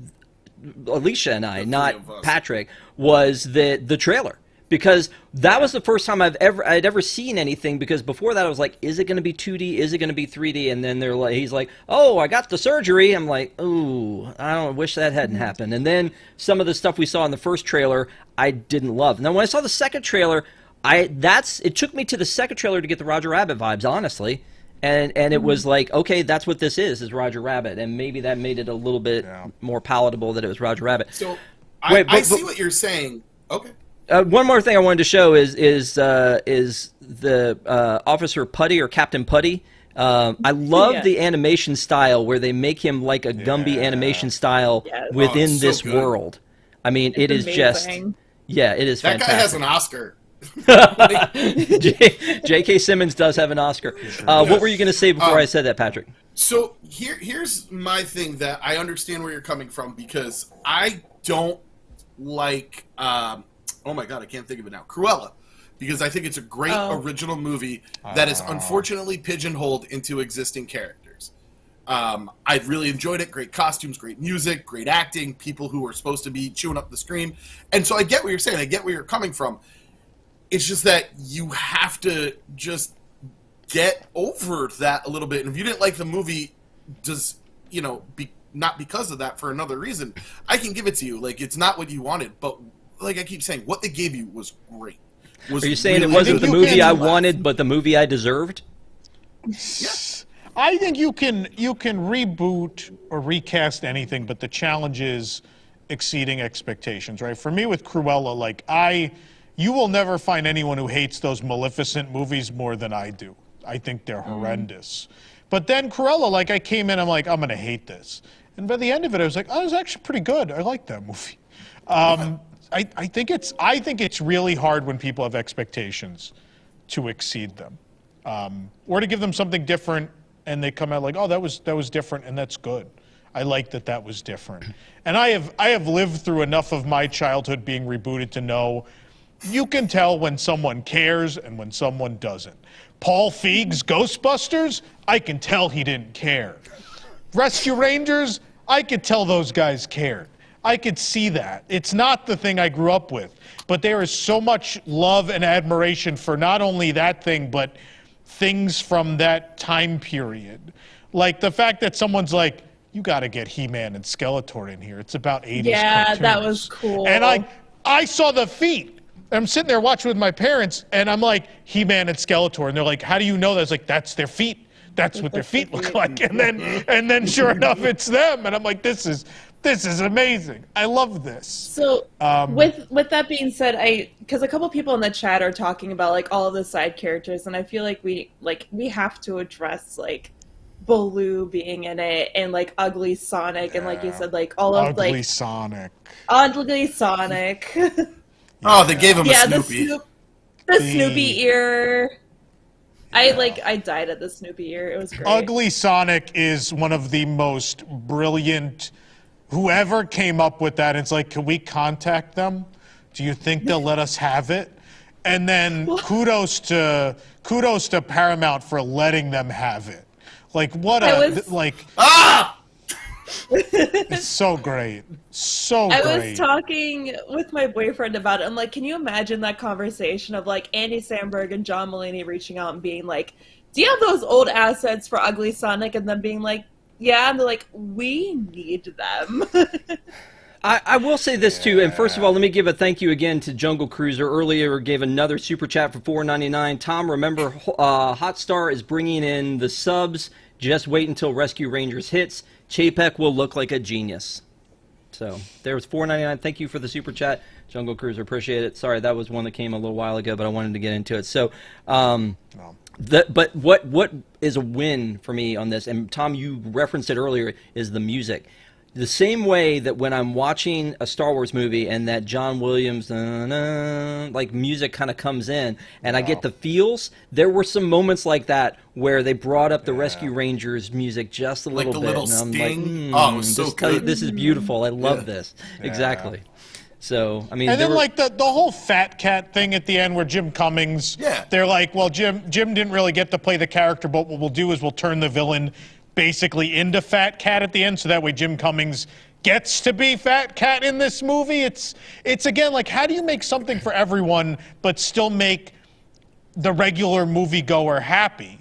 Alicia and I, not Patrick, was the trailer. Because that was the first time I'd ever seen anything. Because before that, I was like, "Is it going to be 2D? Is it going to be 3D?" And then he's like, "Oh, I got the surgery." I'm like, "Ooh, I wish that hadn't happened." And then some of the stuff we saw in the first trailer, I didn't love. Now, when I saw the second trailer, it took me to the second trailer to get the Roger Rabbit vibes, honestly. And it was like, okay, that's what this is Roger Rabbit, and maybe that made it a little bit more palatable that it was Roger Rabbit. So I see what you're saying. Okay. One more thing I wanted to show is the Officer Putty or Captain Putty. I love the animation style where they make him like a Gumby animation style within this world. I mean, it is amazing. it is that fantastic. guy has an Oscar. J.K. Simmons does have an Oscar. What were you going to say before I said that, Patrick? So here's my thing that I understand where you're coming from, because I don't like oh my God, I can't think of it now. Cruella. Because I think it's a great original movie that is unfortunately pigeonholed into existing characters. I really enjoyed it. Great costumes, great music, great acting, people who are supposed to be chewing up the screen. And so I get what you're saying. I get where you're coming from. It's just that you have to just get over that a little bit. And if you didn't like the movie, not because of that, for another reason, I can give it to you. Like, it's not what you wanted, but like I keep saying, what they gave you was great. Are you saying it wasn't the movie I wanted, but the movie I deserved? Yes. I think you can reboot or recast anything, but the challenge is exceeding expectations, right? For me with Cruella, like you will never find anyone who hates those Maleficent movies more than I do. I think they're horrendous. But then Cruella, like I came in, I'm like, I'm gonna hate this. And by the end of it, I was like, oh, it was actually pretty good. I like that movie. I think it's really hard when people have expectations to exceed them, or to give them something different, and they come out like, oh, that was different, and that's good. I like that was different. And I have lived through enough of my childhood being rebooted to know you can tell when someone cares and when someone doesn't. Paul Feig's Ghostbusters, I can tell he didn't care. Rescue Rangers, I could tell those guys cared. I could see that. It's not the thing I grew up with, but there is so much love and admiration for not only that thing, but things from that time period. Like the fact that someone's like, you got to get He-Man and Skeletor in here. It's about 80s cartoons. That was cool. And I saw the feet. I'm sitting there watching with my parents, and I'm like, He-Man and Skeletor. And they're like, how do you know that? I was like, that's their feet. That's what their feet look like. And then sure enough, it's them. And I'm like, this is amazing. I love this. So with that being said, because a couple people in the chat are talking about like all of the side characters, and I feel like we have to address like Baloo being in it, and like Ugly Sonic, and like you said, like all of like Ugly Sonic. Oh, they gave him a Snoopy. The Snoopy ear. I died at the Snoopy ear. It was great. Ugly Sonic is one of the most brilliant. Whoever came up with that, it's like, can we contact them? Do you think they'll let us have it? And then kudos to Paramount for letting them have it. Like it's so great. So great. I was talking with my boyfriend about it. I'm like, can you imagine that conversation of like Andy Samberg and John Mulaney reaching out and being like, do you have those old assets for Ugly Sonic? And then being like, yeah. And they're like, we need them. I will say this too, and first of all, let me give a thank you again to Jungle Cruiser. Earlier gave another super chat for $4.99. Tom, remember, Hotstar is bringing in the subs. Just wait until Rescue Rangers hits. Chapek will look like a genius. So there was $4.99. Thank you for the super chat, Jungle Cruiser. Appreciate it. Sorry, that was one that came a little while ago, but I wanted to get into it. So, but what is a win for me on this? And Tom, you referenced it earlier. Is the music. The same way that when I'm watching a Star Wars movie and that John Williams like music kind of comes in and I get the feels, there were some moments like that where they brought up the Rescue Rangers music just a little bit. Little and I'm sting. like, it was so good. This is beautiful. I love this. Yeah. Exactly. So, I mean, and then like the whole Fat Cat thing at the end where Jim Cummings, they're like, well, Jim didn't really get to play the character, but what we'll do is we'll turn the villain basically into Fat Cat at the end, so that way Jim Cummings gets to be Fat Cat in this movie. It's again like, how do you make something for everyone but still make the regular moviegoer happy?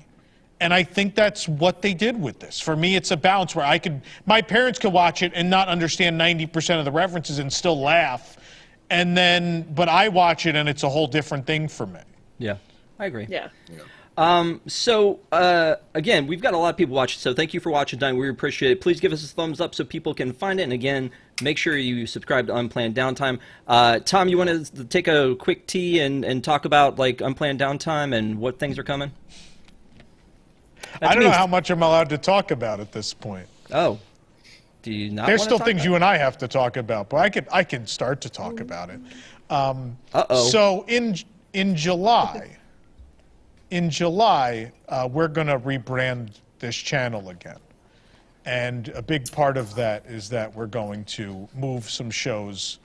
And I think that's what they did with this. For me, it's a balance where my parents could watch it and not understand 90% of the references and still laugh, but I watch it and it's a whole different thing for me. Yeah, I agree. Yeah. So, again, we've got a lot of people watching, so thank you for watching tonight. We appreciate it. Please give us a thumbs up so people can find it. And again, make sure you subscribe to Unplanned Downtime. Tom, you want to take a quick tea and talk about, like, Unplanned Downtime and what things are coming? I don't know how much I'm allowed to talk about at this point. Oh. Do you not There's want to still talk things about you and I have to talk about, but I can start to talk about it. So in July... we're going to rebrand this channel again. And a big part of that is that we're going to move some shows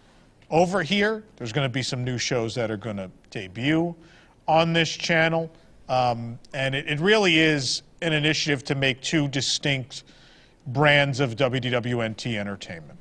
over here. There's going to be some new shows that are going to debut on this channel. And it really is an initiative to make two distinct brands of WDWNT entertainment.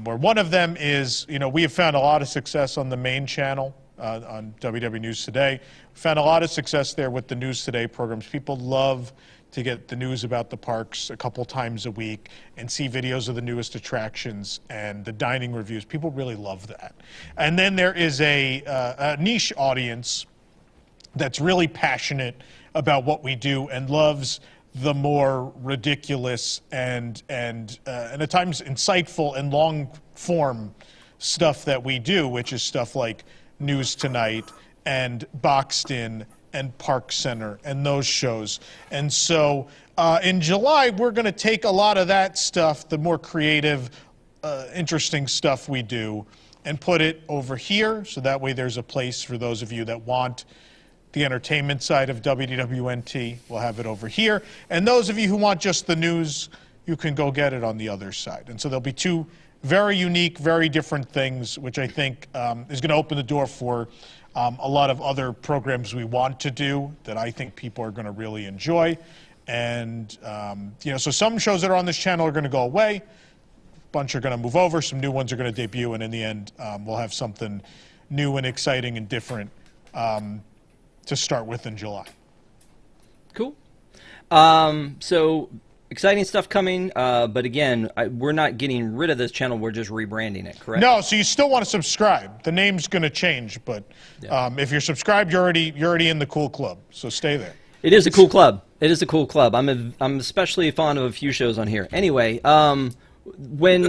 Where one of them is, we have found a lot of success on the main channel. On WW News Today. Found a lot of success there with the News Today programs. People love to get the news about the parks a couple times a week and see videos of the newest attractions and the dining reviews. People really love that. And then there is a niche audience that's really passionate about what we do and loves the more ridiculous and at times insightful and long form stuff that we do, which is stuff like News Tonight and Boxed In and Park Center and those shows. And so in July, we're going to take a lot of that stuff, the more creative, interesting stuff we do, and put it over here. So that way there's a place for those of you that want the entertainment side of WDWNT. We'll have it over here. And those of you who want just the news, you can go get it on the other side. And so there'll be two very unique, very different things, which I think is going to open the door for a lot of other programs we want to do that I think people are going to really enjoy. And, so some shows that are on this channel are going to go away. A bunch are going to move over. Some new ones are going to debut. And in the end, we'll have something new and exciting and different to start with in July. Cool. So exciting stuff coming, but again, we're not getting rid of this channel. We're just rebranding it, correct? No, so you still want to subscribe. The name's going to change, but if you're subscribed, you're already in the cool club. So stay there. It is a cool club. It is a cool club. I'm especially fond of a few shows on here. Anyway, when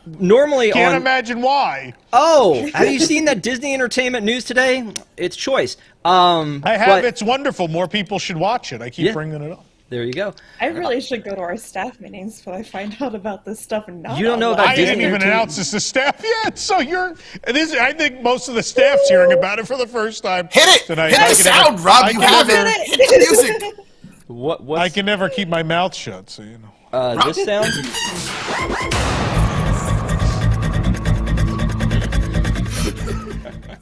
normally Can't imagine why. Oh, have you seen that Disney Entertainment news today? It's choice. I have. It's wonderful. More people should watch it. I keep bringing it up. There you go. I really should go to our staff meetings so I find out about this stuff and not. You don't know about I Disney didn't even announce this to staff yet, so I think most of the staff's hearing about it for the first time. Hit it! Tonight. Hit the sound, Rob. You have it. Hit the music. What? I can never keep my mouth shut, so you know. This sound?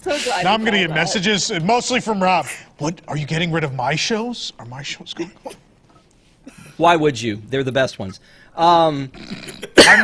So glad Now you I'm going to found get out. messages, mostly from Rob. What, are you getting rid of my shows? Are my shows going on? Why would you? They're the best ones. I'm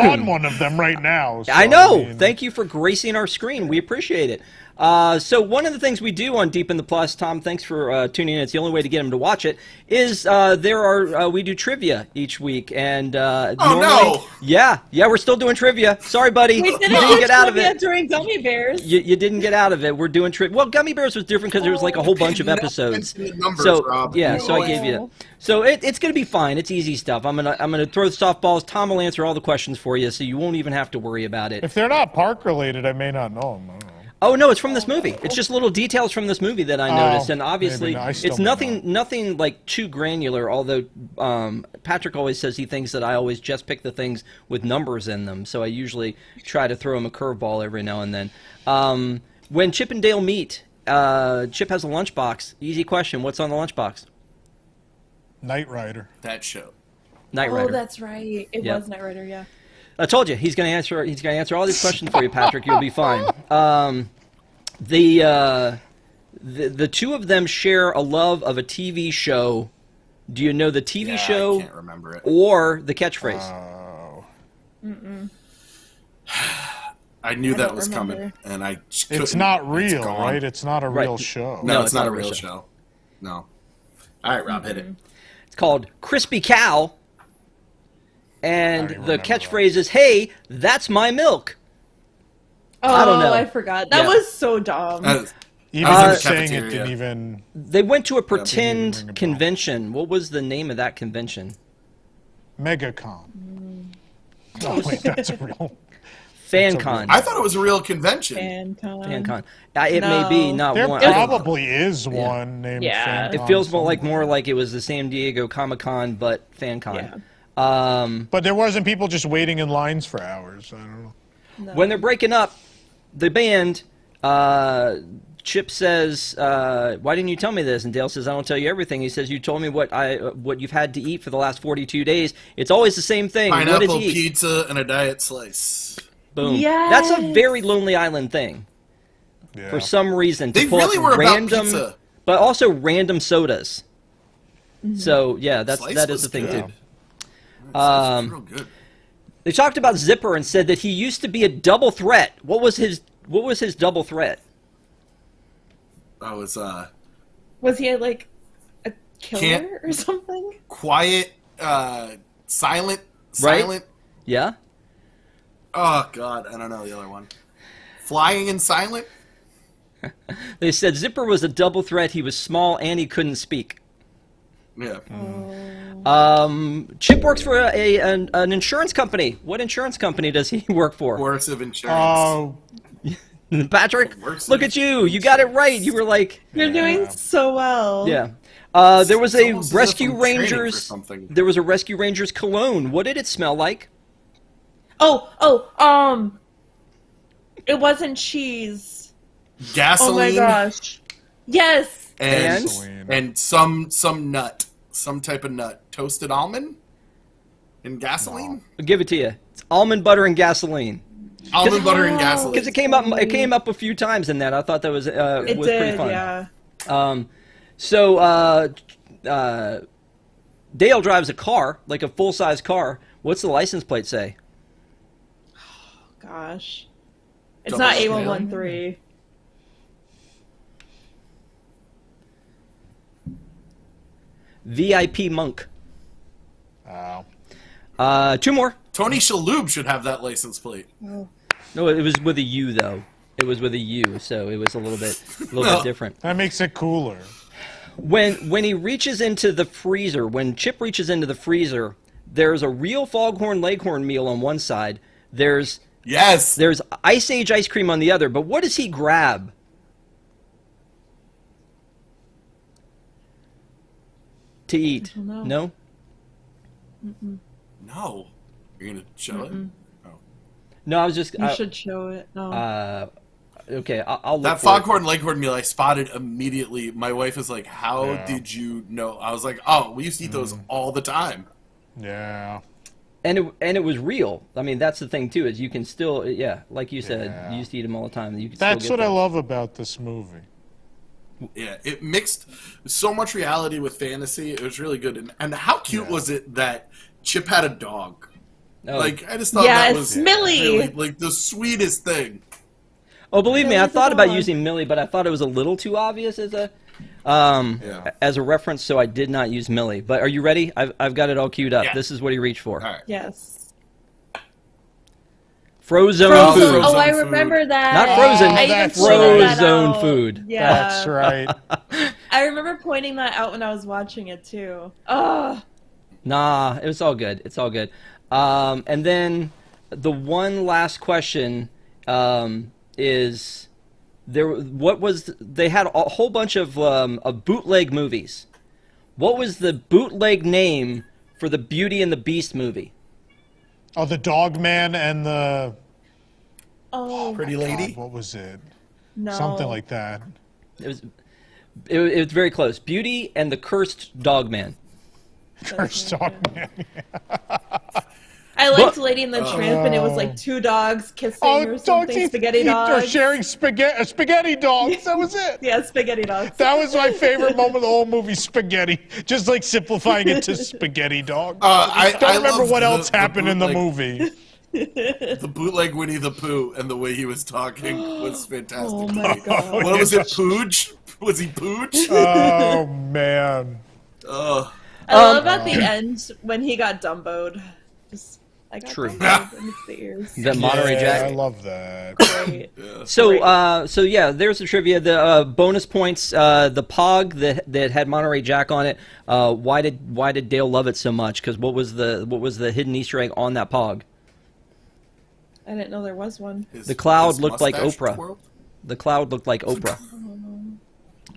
on one of them right now. So, I know. Thank you for gracing our screen. We appreciate it. So one of the things we do on Deep in the Plus, Tom, thanks for tuning in. It's the only way to get him to watch it. Is we do trivia each week, and no! Yeah, we're still doing trivia. Sorry, buddy, We you didn't didn't do get out of trivia it. during Gummy Bears. You didn't get out of it. We're doing trivia. Well, Gummy Bears was different because there was like a whole bunch of episodes. Numbers, So Rob. yeah, so I gave you that. So it's gonna be fine. It's easy stuff. I'm gonna throw the softballs. Tom will answer all the questions for you, so you won't even have to worry about it. If they're not park related, I may not know them. I don't know. Oh no, it's from this movie. It's just little details from this movie that I noticed, and obviously maybe not. I still it's may nothing like too granular. Although Patrick always says he thinks that I always just pick the things with numbers in them, so I usually try to throw him a curveball every now and then. When Chip and Dale meet, Chip has a lunchbox. Easy question: what's on the lunchbox? Knight Rider. That show. Knight Rider. Oh, that's right. It Yep. was Knight Rider, yeah. I told you he's going to answer. He's going to answer all these questions for you, Patrick. You'll be fine. The two of them share a love of a TV show. Do you know the TV show? I can't remember it. Or the catchphrase? I knew that don't was remember. coming, and I just It's couldn't. not real, gone. right? It's not a Right. real show. No, No, it's not a real show. No. All right, Rob, hit it. It's called Crispy Cow. And I the remember catchphrase is, "Hey, that's my milk." Oh, I don't know. I forgot. That Yeah. was so dumb. Even I was in the saying it cafeteria. didn't even. They went to a ring a pretend bell. convention. What was the name of that convention? MegaCon. Oh, wait, that's a real. FanCon. I thought it was a real convention. FanCon. It may be No. not There one. I don't- probably is one named Yeah. FanCon It feels somewhere. more like it was the San Diego Comic-Con, but FanCon. But there wasn't people just waiting in lines for hours. I don't know. No. When they're breaking up, the band, Chip says, "Why didn't you tell me this?" And Dale says, "I don't tell you everything." He says, "You told me what you've had to eat for the last 42 days. It's always the same thing. What did Pineapple you eat?" pizza and a diet slice. Boom. Yes. That's a very Lonely Island thing. Yeah. For some reason, to They pull really up were about random, pizza. but also random sodas. So yeah, Slice that is was the thing good. too. It's real good. They talked about Zipper and said that he used to be a double threat. What was his double threat? That was Was he like a killer Can't- or something? quiet, silent, Right? silent. Yeah. Oh God, I don't know the other one. Flying and silent. They said Zipper was a double threat. He was small and he couldn't speak. Yeah. Chip works for an insurance company. What insurance company does he work for? Coercive insurance. Oh, Patrick, Works look in- at you. You got it right. You were like, You're doing so well. yeah. There was It's a almost as if Rescue I'm training for Rangers. something. There was a Rescue Rangers cologne. What did it smell like? It wasn't cheese. Gasoline. Oh my gosh. Yes. And some nut, some type of nut, toasted almond, and gasoline. I'll give it to you. It's almond butter and gasoline. Almond butter and gasoline. Because it came up. It came up a few times in that. I thought that was It was did, pretty fun. yeah. So Dale drives a car, like a full-size car. What's the license plate say? Gosh. It's Double not scale. A113. VIP Monk. Wow. Two more. Tony Shalhoub should have that license plate. No, it was with a U though. It was with a U, so it was a little bit different. That makes it cooler. When he reaches into the freezer, when Chip reaches into the freezer, there's a real Foghorn Leghorn meal on one side. There's Yes. Ice Age ice cream on the other. But what does he grab? To eat? I don't know. No? No. You're gonna show it? Oh. No, I was just... You should show it. No. Okay, I'll look That for it. Foghorn Leghorn meal I spotted immediately. My wife is like, "How Yeah. did you know?" I was like, "Oh, we used to eat those all the time." Yeah. And it was real. I mean, that's the thing too, is you can still, yeah, like you said, Yeah. you used to eat them all the time. You can That's still what get I those. love about this movie. Yeah, it mixed so much reality with fantasy. It was really good. And how cute was it that Chip had a dog? Oh. Like, I just thought Yes, that was Millie! really, like, the sweetest thing. Oh, believe me, I Millie's a thought about dog. using Millie, but I thought it was a little too obvious as a Yeah. as a reference, so I did not use Millie. But are you ready? I've got it all queued up. Yeah. This is what he reached for. All right. Yes. Frozen Frozen. food. Oh, I food. remember that. Not frozen. I even that's pointed that Frozone out. food. Yeah. That's right. I remember pointing that out when I was watching it too. Oh, Nah, it was all good. It's all good. And then the one last question is there. What was they had a whole bunch of bootleg movies. What was the bootleg name for the Beauty and the Beast movie? Oh, the Dog Man and the Pretty Lady? God, what was it? no. Something like that. It was very close. Beauty and the Cursed Dog Man. Cursed Dog Man. I liked Lady and the Tramp, and it was like two dogs kissing or dogs something. Spaghetti They're dogs. sharing spaghetti dogs. That was it. Yeah, spaghetti dogs. That was my favorite moment of the whole movie, spaghetti. Just like simplifying it to spaghetti dog. I don't remember loved what else happened in the bootleg- movie. The bootleg Winnie the Pooh and the way he was talking was fantastic. Oh my god. What was it, Pooge? Was he Pooge? Oh man. Ugh. I love at the end when he got Dumboed. Just I got True. Dumboed amidst the ears. The Monterey Yeah, Jack. I love that. Great. So yeah, there's the trivia. The bonus points. The Pog that had Monterey Jack on it. Why did Dale love it so much? Because what was the hidden Easter egg on that Pog? I didn't know there was one. His- The cloud his looked like mustache Oprah. twirled? The cloud looked like Oprah.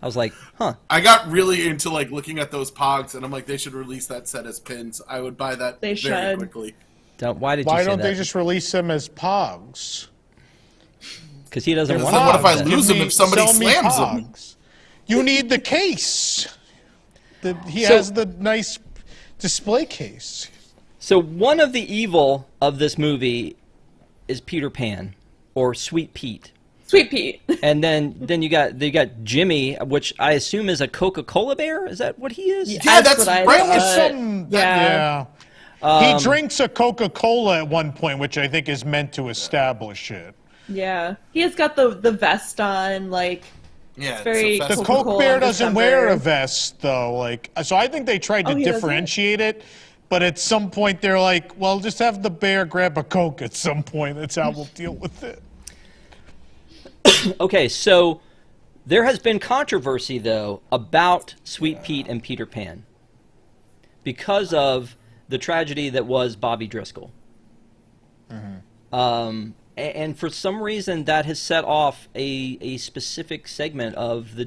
I was like, huh. I got really into like looking at those Pogs, and I'm like, they should release that set as pins. I would buy that They very should. quickly. Why did you Why say don't that? they just release them as Pogs? Because he doesn't Because want then what if I to. lose them if somebody Sell me slams them? Pogs. You need the case. He So- has the nice display case. So one of the evil of this movie is Peter Pan, or Sweet Pete. Sweet Pete. And then you got Jimmy, which I assume is a Coca-Cola bear. Is that what he is? Yeah, that's what I right. thought. There's some, Yeah. He drinks a Coca-Cola at one point, which I think is meant to establish it. Yeah. He has got the vest on, like Yeah, it's very a The festival. Coca-Cola Coke bear in doesn't December. wear a vest, though. Like, so I think they tried to Oh, he doesn't? differentiate it, but at some point they're like, well, just have the bear grab a Coke at some point. That's how we'll deal with it. Okay, so there has been controversy, though, about Sweet Pete and Peter Pan because of the tragedy that was Bobby Driscoll. and for some reason that has set off a specific segment of the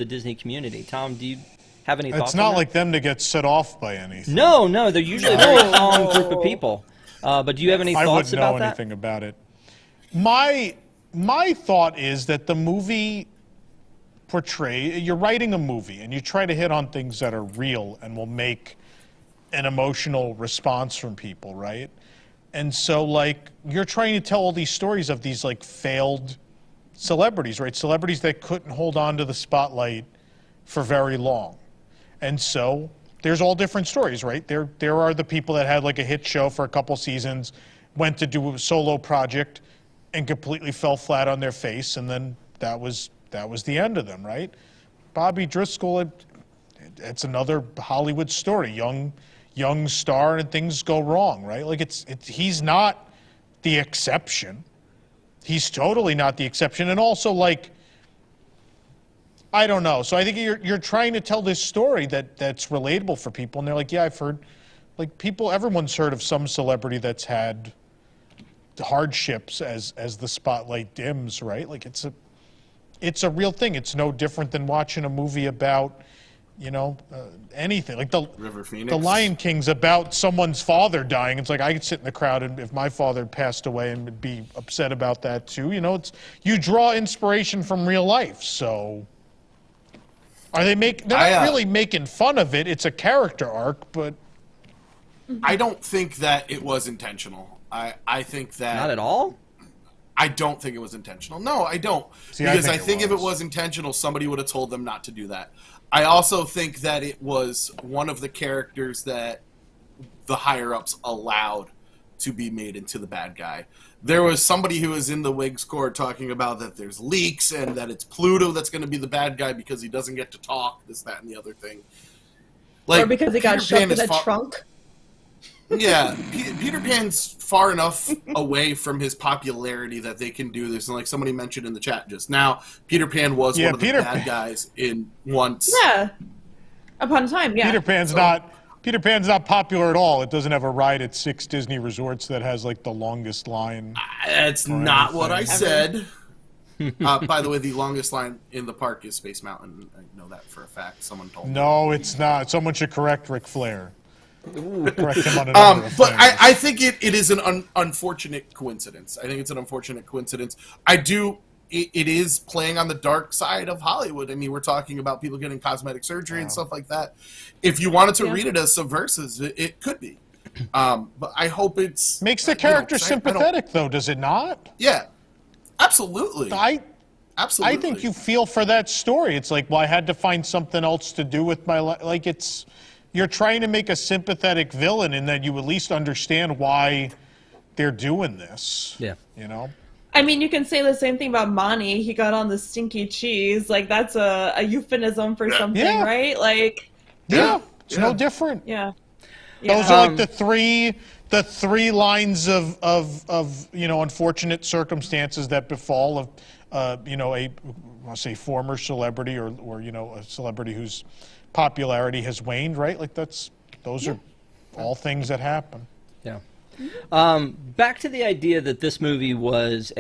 Disney community. Tom, do you have any thoughts? It's not on that? like them to get set off by anything. No, they're usually a very calm group of people. But do you have any thoughts about that? I wouldn't know anything about it. My thought is that the movie you're writing a movie and you try to hit on things that are real and will make an emotional response from people, right? And so, like, you're trying to tell all these stories of these, like, failed celebrities, right? Celebrities that couldn't hold on to the spotlight for very long. And so there's all different stories, right? There are the people that had, like, a hit show for a couple seasons, went to do a solo project, and completely fell flat on their face, and then that was the end of them, right? Bobby Driscoll, it's another Hollywood story, young star, and things go wrong, right? Like he's not the exception. He's totally not the exception, and also, like, I don't know. So I think you're trying to tell this story that's relatable for people, and they're like, yeah, I've heard, like, everyone's heard of some celebrity that's had hardships as the spotlight dims, right? Like, it's a real thing. It's no different than watching a movie about, anything. Like River Phoenix. The Lion King's about someone's father dying. It's like I could sit in the crowd and if my father passed away and be upset about that too. You draw inspiration from real life. So they're not really making fun of it. It's a character arc, but I don't think that it was intentional. I think that... Not at all? I don't think it was intentional. No, I don't. See, because I think if it was intentional, somebody would have told them not to do that. I also think that it was one of the characters that the higher-ups allowed to be made into the bad guy. There was somebody who was in the Wigs Court talking about that there's leaks and that it's Pluto that's going to be the bad guy because he doesn't get to talk, this, that, and the other thing. Or because he got shoved in a trunk. Yeah, Peter Pan's far enough away from his popularity that they can do this. And like somebody mentioned in the chat just now, Peter Pan was one of the bad guys in once. Yeah, upon a time, yeah. Peter Pan's not popular at all. It doesn't have a ride at 6 Disney resorts that has, like, the longest line. That's not what I said. By the way, the longest line in the park is Space Mountain. I know that for a fact. Someone told me. No, it's not. Someone should correct Ric Flair. Correct him on but I think it is an unfortunate coincidence. I think it's an unfortunate coincidence. It is playing on the dark side of Hollywood. I mean, we're talking about people getting cosmetic surgery and stuff like that. If you wanted to read it as subversive, it could be. But I hope it's... Makes the character sympathetic, though, does it not? Yeah, absolutely. Absolutely. I think you feel for that story. It's like, well, I had to find something else to do with my life. Like, you're trying to make a sympathetic villain in that you at least understand why they're doing this. Yeah. I mean, you can say the same thing about Monty. He got on the stinky cheese. Like, that's a euphemism for something, right? Like, it's no different. Yeah. Those are like the three lines of unfortunate circumstances that befall a former celebrity or a celebrity whose popularity has waned, right? Like those are all things that happen. Yeah. Back to the idea that this movie was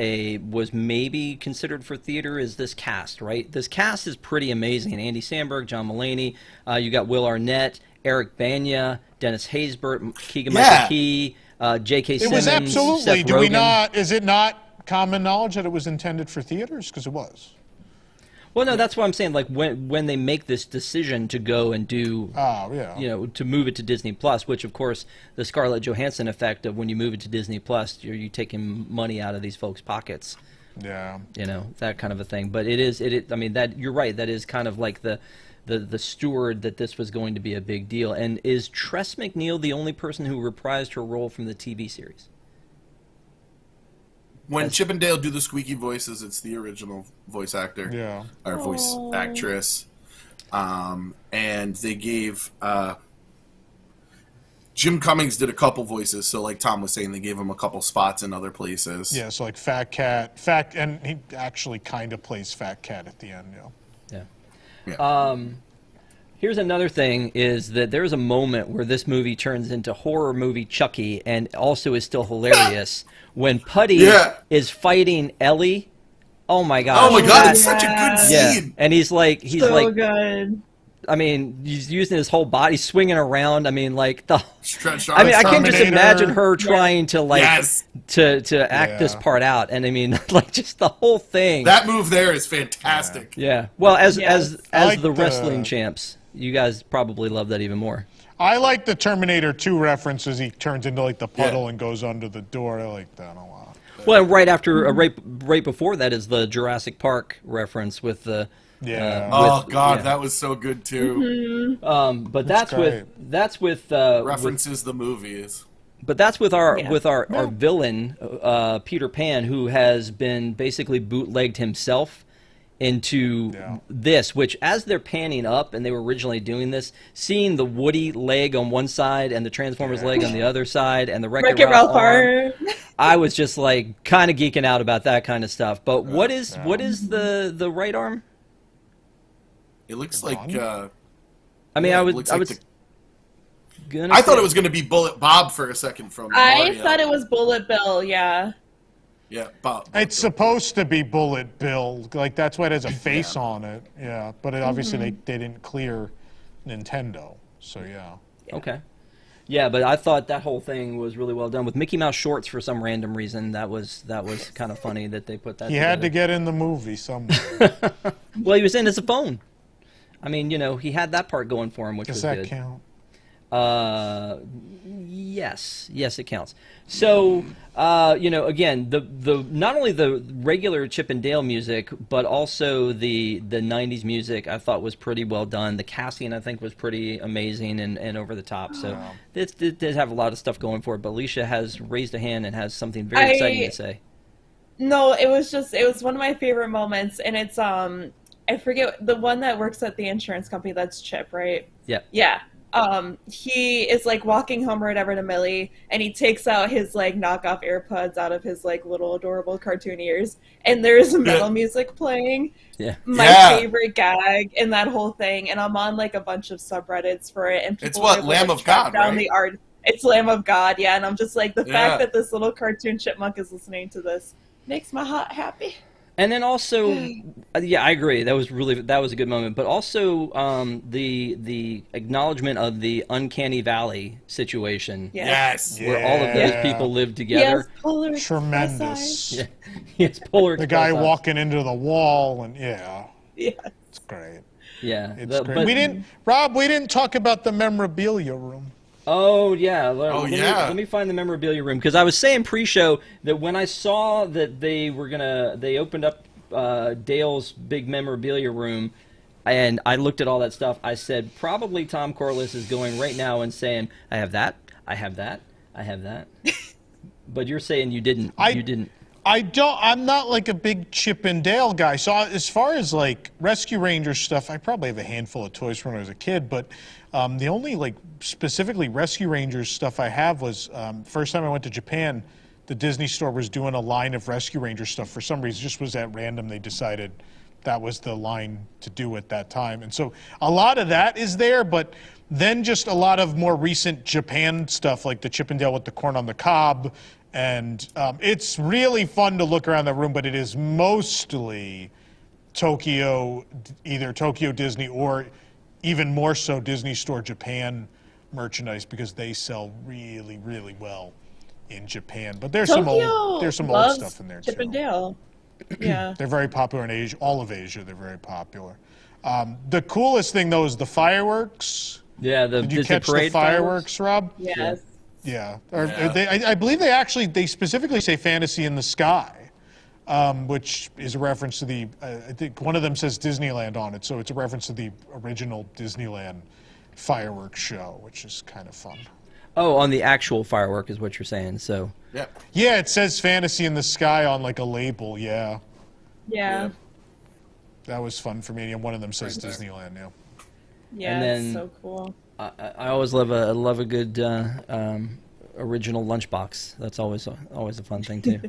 maybe considered for theater is this cast, right? This cast is pretty amazing. Andy Samberg, John Mulaney, you got Will Arnett, Eric Bana, Dennis Haysbert, Keegan-Michael Key, J.K. Simmons, It was absolutely. Seth Rogen. Is it not common knowledge that it was intended for theaters? Because it was. Well, no, that's what I'm saying. Like when they make this decision to go and do, to move it to Disney Plus, which of course the Scarlett Johansson effect of when you move it to Disney Plus, you're taking money out of these folks' pockets. Yeah. That kind of a thing. But it is. I mean, that you're right. That is kind of like the steward that this was going to be a big deal. And is Tress MacNeille the only person who reprised her role from the TV series? When Chip and Dale do the squeaky voices, it's the original voice actor, or voice actress, and they gave Jim Cummings did a couple voices. So, like Tom was saying, they gave him a couple spots in other places. Yeah, so like Fat Cat, and he actually kind of plays Fat Cat at the end. Yeah. Here's another thing is that there's a moment where this movie turns into horror movie Chucky and also is still hilarious when Putty is fighting Ellie. Oh my gosh. Oh my god, it's such a good scene. Yeah. And he's like good. I mean, he's using his whole body, swinging around. I mean, like Stretch I mean, I can just Terminator. imagine her trying to like Yes. to act this part out, and I mean, like just the whole thing. That move there is fantastic. Yeah. Well, as like the wrestling champs, you guys probably love that even more. I like the Terminator 2 references. He turns into like the puddle and goes under the door. I like that a lot. Well, right after, right before that is the Jurassic Park reference with the. That was so good too. But that's with References the movies. But that's with our villain, Peter Pan, who has been basically bootlegged himself into this, which as they're panning up, and they were originally doing this, seeing the Woody leg on one side and the Transformers leg on the other side and the Wreck-It Ralph arm, I was just like kind of geeking out about that kind of stuff. But what is the right arm? It looks like. I mean, I thought it was going to be Bullet Bob for a second from. I thought it was Bullet Bill. Yeah. Yeah, Bob. It's supposed to be Bullet Bill. Like that's why it has a face on it. Yeah, but obviously they didn't clear Nintendo. So yeah. Okay. Yeah, but I thought that whole thing was really well done with Mickey Mouse shorts for some random reason. That was kind of funny that they put that. He had to get in the movie somewhere. Well, he was in as a phone. I mean, he had that part going for him, which was good. Does that count? Yes, it counts. So, again, the not only the regular Chip and Dale music, but also the '90s music, I thought was pretty well done. The casting, I think, was pretty amazing and over the top. So, it did have a lot of stuff going for it. But Alicia has raised a hand and has something very exciting to say. No, it was one of my favorite moments, and it's I forget the one that works at the insurance company. That's Chip, right? Yeah. Yeah. He is like walking home or whatever to Millie, and he takes out his like knockoff AirPods out of his like little adorable cartoon ears, and there's metal music playing. Yeah. My favorite gag in that whole thing, and I'm on like a bunch of subreddits for it, and people it's what Lamb of God, down right? the art. It's Lamb of God, yeah, and I'm just like the fact that this little cartoon chipmunk is listening to this makes my heart happy. And then also, yeah, I agree. That was a good moment. But also the acknowledgement of the uncanny valley situation. Yes. Where all of those people live together. Yes, tremendous. Yeah. Yes, polar. The guy walking into the wall and it's great. Yeah, it's great. We didn't talk about the memorabilia room. Oh yeah. Let me find the memorabilia room, because I was saying pre-show that when I saw that they opened up Dale's big memorabilia room, and I looked at all that stuff, I said probably Tom Corliss is going right now and saying, I have that, I have that, I have that. But you're saying you didn't. You didn't. I'm not like a big Chip and Dale guy. So as far as like Rescue Rangers stuff, I probably have a handful of toys from when I was a kid, but the only like specifically Rescue Rangers stuff I have was first time I went to Japan, the Disney store was doing a line of Rescue Rangers stuff. For some reason, just was at random. They decided that was the line to do at that time. And so a lot of that is there, but then just a lot of more recent Japan stuff like the Chip and Dale with the corn on the cob. And it's really fun to look around the room, but it is mostly Tokyo, either Tokyo Disney or even more so Disney Store Japan merchandise, because they sell really, really well in Japan. But there's some old stuff in there too. Chip and Dale. Yeah. They're very popular in Asia, all of Asia. They're very popular. The coolest thing though is the fireworks. Yeah, did you catch the fireworks, Rob? Yes. Yeah. I believe they specifically say Fantasy in the Sky, which is a reference to I think one of them says Disneyland on it, so it's a reference to the original Disneyland fireworks show, which is kind of fun. Oh, on the actual firework is what you're saying, so. Yeah. Yeah, it says Fantasy in the Sky on like a label, yeah. Yeah. That was fun for me, and one of them says Disneyland, yeah. Yeah, and then, it's so cool. I always love a good original lunchbox. That's always a fun thing too.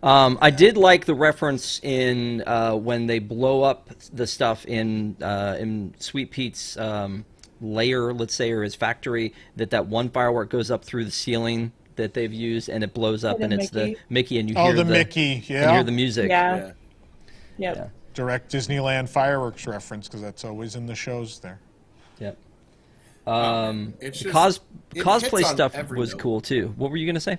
I did like the reference in when they blow up the stuff in Sweet Pete's lair, let's say, or his factory, that one firework goes up through the ceiling that they've used, and it blows up, and it's the Mickey, and you hear the Mickey, and hear the music. Yeah. Yep. Direct Disneyland fireworks reference, because that's always in the shows there. Yep. It's just, Cosplay stuff was note. cool too. What were you gonna say?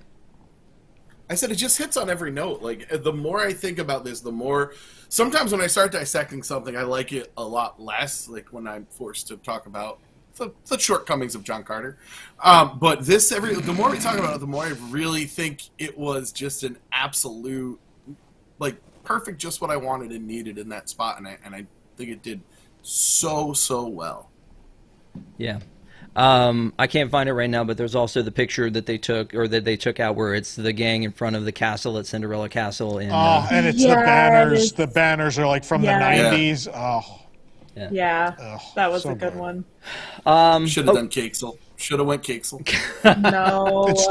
I said it just hits on every note. Like, the more I think about this, the more... Sometimes when I start dissecting something, I like it a lot less, like when I'm forced to talk about the shortcomings of John Carter. But the more we talk about it, the more I really think it was just an absolute, like, perfect, just what I wanted and needed in that spot, and I think it did so well. Yeah. I can't find it right now, but there's also the picture that they took out where it's the gang in front of the castle at Cinderella Castle. And it's the banners. The banners are like from the 90s. Oh. Yeah. That was a good one. Should have done Cakesel. Should have went Cakesel. No. It's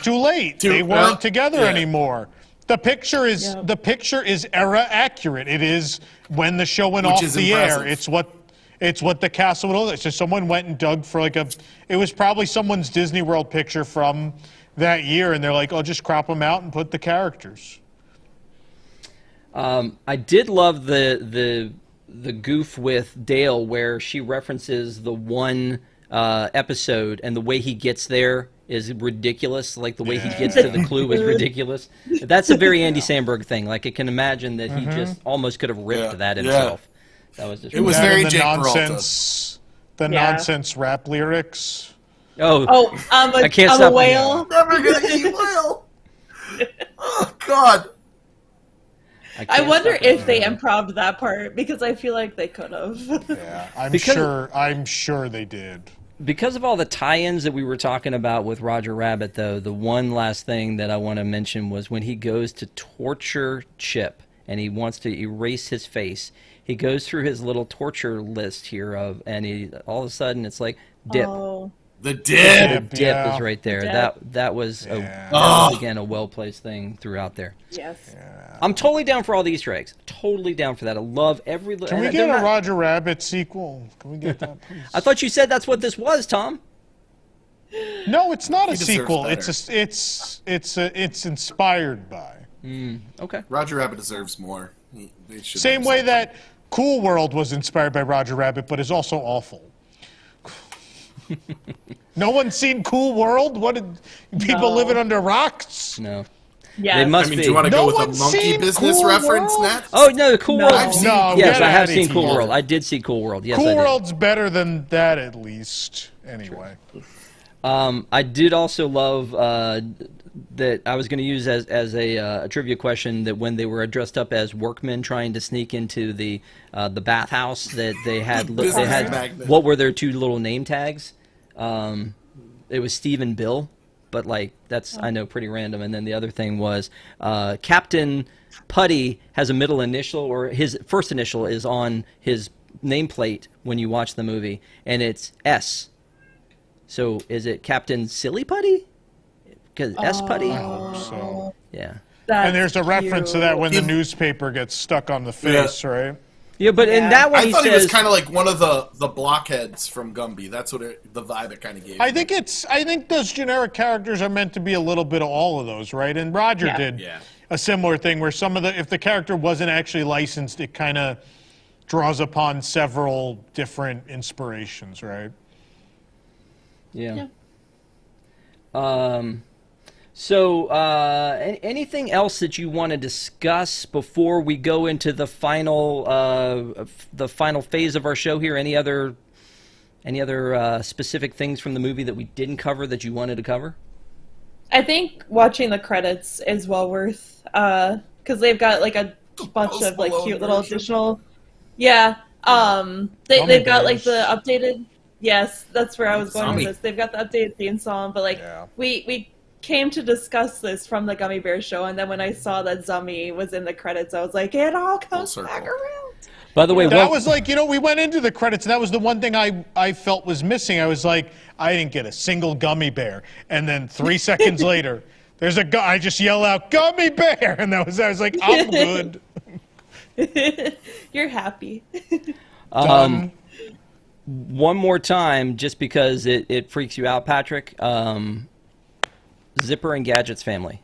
too late. They weren't together anymore. The picture is era accurate. It is when the show went off the air. It's what the castle would look like. So someone went and dug for it was probably someone's Disney World picture from that year, and they're like, oh, just crop them out and put the characters. I did love the goof with Dale where she references the one episode, and the way he gets there is ridiculous. Like, the way he gets to the clue is ridiculous. That's a very Andy Samberg thing. Like, I can imagine that he just almost could have ripped that himself. That was just it was very Jake nonsense. The nonsense rap lyrics. I can't I'm stop a whale. Never gonna eat whale. Oh God. I wonder if they improv'd that part, because I feel like they could have. Yeah, I'm sure they did. Because of all the tie-ins that we were talking about with Roger Rabbit, though, the one last thing that I want to mention was when he goes to torture Chip and he wants to erase his face. He goes through his little torture list here and all of a sudden it's like dip. Oh. The dip. The dip is right there. That was again a well-placed thing throughout there. Yes. Yeah. I'm totally down for all the Easter eggs. Totally down for that. I love every. Can we get a Roger Rabbit sequel? Can we get that, please? I thought you said that's what this was, Tom. No, it's not a sequel. Better. It's inspired by. Okay. Roger Rabbit deserves more. Same way that Cool World was inspired by Roger Rabbit, but is also awful. No one's seen Cool World? What did people living under rocks? No. Yeah. They must be. Do you want to go with a monkey business reference next? Oh no, Cool World. Yes, I have seen Cool Cool World. I did see Cool World. Yes, Cool I did. World's better than that, at least. Anyway. I did also love that I was going to use as a trivia question that when they were dressed up as workmen trying to sneak into the bathhouse, that they had what were their two little name tags? It was Steve and Bill, but like that's I know pretty random. And then the other thing was Captain Putty has a middle initial, or his first initial is on his nameplate when you watch the movie, and it's S. So is it Captain Silly Putty? Because S Putty? I hope so. Yeah. And there's a reference to that when the newspaper gets stuck on the face, right? Yeah, but in that one I thought he was says kind of like one of the blockheads from Gumby. That's what the vibe it kind of gave. I think those generic characters are meant to be a little bit of all of those, right? And Roger did a similar thing where if the character wasn't actually licensed, it kind of draws upon several different inspirations, right? Yeah. So, anything else that you want to discuss before we go into the final phase of our show here? Any other specific things from the movie that we didn't cover that you wanted to cover? I think watching the credits is well worth, because they've got like a bunch of like cute little additional. Yeah. They've got like the updated. Yes, that's where I was going with this. They've got the updated theme song, but like we came to discuss this from the Gummy Bear show, and then when I saw that Zummy was in the credits, I was like, it all comes back around. By the way, that was like, we went into the credits, and that was the one thing I felt was missing. I was like, I didn't get a single Gummy Bear. And then 3 seconds later, There's I just yell out, "Gummy bear!" And I was like, I'm good. You're happy. Done. One more time, just because it freaks you out, Patrick. Zipper and Gadget's family.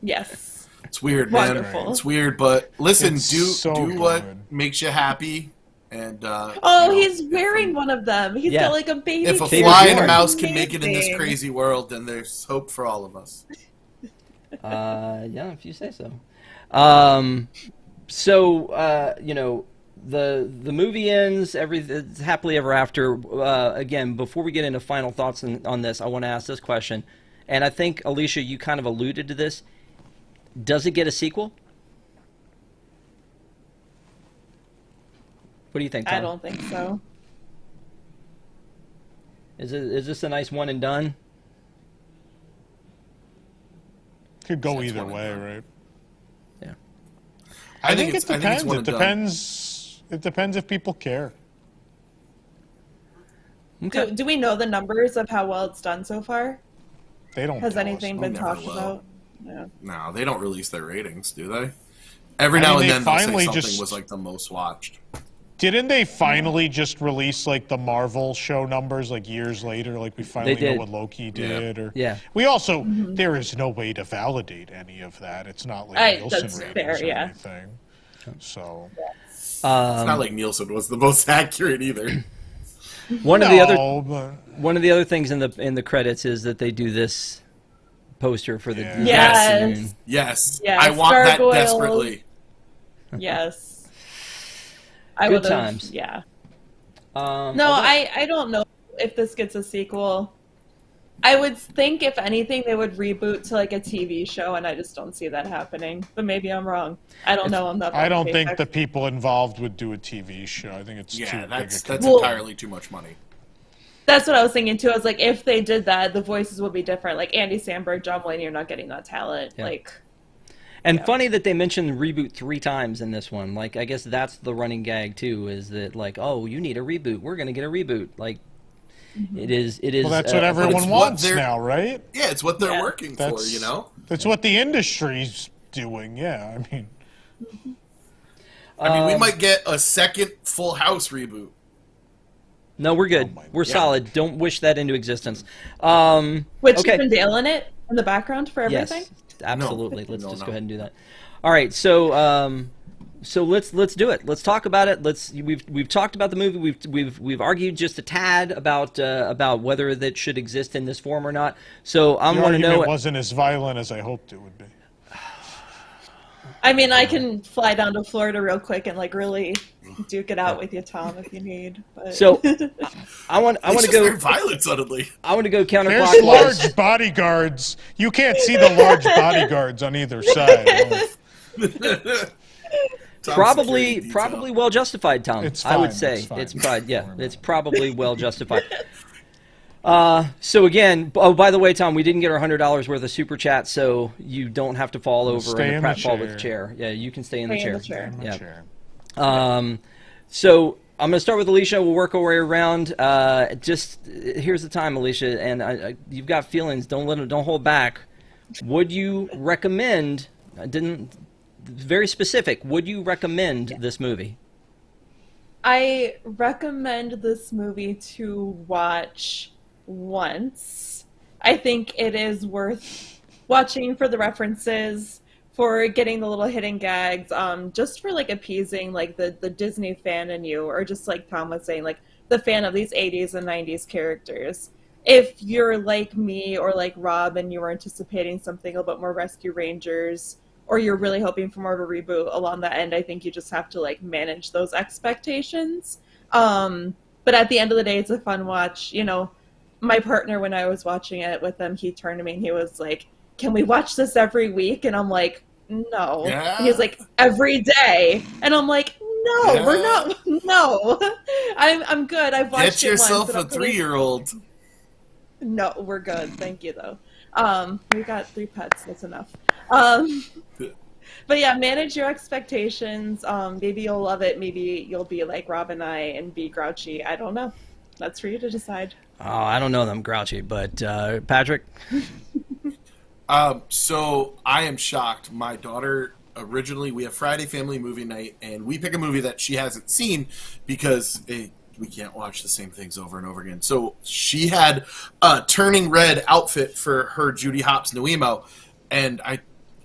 Yes. It's weird, man. Wonderful. It's weird, but listen, It's do so what good. makes you happy. And Oh, he's wearing one of them. He's got like a baby. if a Baby fly and a born. mouse can make it in this Amazing. crazy world, then there's hope for all of us. Yeah, if you say so. The movie ends. It's happily ever after. Again, before we get into final thoughts on this, I want to ask this question, and I think Alicia, you kind of alluded to this. Does it get a sequel? What do you think, Tom? I don't think so. Is this a nice one and done? Could go That's either one and way, done. right? Yeah. I think it it's depends. one It and done. depends. It depends if people care. Okay. Do we know the numbers of how well it's done so far? They don't. Has tell us. anything We been never talked will. about? No. No, they don't release their ratings, do they? Every I now mean, and they then they'll say finally something just- was like the most watched. Didn't they finally just release like the Marvel show numbers like years later? Like we finally know did. what Loki did, or Yeah. We also there is no way to validate any of that. It's not like Nielsen that's ratings fair, or yeah. anything. So It's not like Nielsen was the most accurate either. One of the other but things in the credits is that they do this poster for the Yeah. Disney Yes. afternoon. Yes, Yeah, I want that gargoyles. desperately. Yes. I Good would've- times. Yeah. No, Although- I don't know if this gets a sequel. I would think, if anything, they would reboot to like a TV show, and I just don't see that happening. But maybe I'm wrong. I don't know. I'm not. I don't think that the people involved would do a TV show. I think it's too Yeah, big that's a that's Well- entirely too much money. That's what I was thinking too. I was like, if they did that, the voices would be different. Like Andy Samberg, John Mulaney, you're not getting that talent. Yeah. Like, And Yeah. funny that they mentioned reboot 3 times in this one. Like, I guess that's the running gag too. Is that like, oh, you need a reboot? We're gonna get a reboot. Like, it is. Well, that's what it's everyone what wants they're- now, right? Yeah, it's what they're Yeah. working for, That's you know. That's what the industry's doing. Yeah, I mean, We might get a second Full House reboot. No, we're good. Oh my We're God. solid. Don't wish that into existence. with Okay. Chip and Dale in it in the background for everything. Yes, absolutely. No. Let's No, just no. go ahead and do that. All right, so let's do it. Let's talk about it. We've talked about the movie. We've argued just a tad about whether that should exist in this form or not. So I the want to know. argument wasn't as violent as I hoped it would be. I mean, I can fly down to Florida real quick and like really duke it out with you, Tom, if you need. But... So I want It's to just go. very violent suddenly. I want to go There's counterclockwise. large bodyguards. You can't see the large bodyguards on either side. Top Probably security detail. well justified, Tom. It's I would fine, say it's fine. it's probably Don't worry about it's it. probably well justified. So again, by the way, Tom, we didn't get our $100 worth of super chat, so you don't have to fall over Stay in in the the pratfall with the chair. chair. Yeah, you can stay in the Stay chair. in the chair. Yeah. Sure. So I'm going to start with Alicia. We'll work our way around. Here's the time, Alicia, and you've got feelings. Don't hold back. Would you recommend? Very specific. Would you recommend this movie? I recommend this movie to watch once. I think it is worth watching for the references, for getting the little hidden gags, just for like appeasing like the Disney fan in you, or just like Tom was saying, like the fan of these 80s and 90s characters. If you're like me or like Rob and you were anticipating something a little bit more Rescue Rangers, or you're really hoping for more of a reboot along that end, I think you just have to like manage those expectations. But at the end of the day, it's a fun watch. You know, my partner, when I was watching it with him, he turned to me and he was like, "Can we watch this every week?" And I'm like, "No." Yeah. And he's like, "Every day." And I'm like, "No, Yeah. we're not. No, I'm good. I've watched Get it once, yourself and a I'm really- 3-year-old. No, we're good. Thank you, though. We got 3 pets. That's enough. But yeah, manage your expectations. Maybe you'll love it. Maybe you'll be like Rob and I and be grouchy. I don't know. That's for you to decide. Oh, I don't know that I'm grouchy, but Patrick. So I am shocked. My daughter, originally, we have Friday family movie night, and we pick a movie that she hasn't seen because we can't watch the same things over and over again. So she had a Turning Red outfit for her Judy Hopps New Emo, and I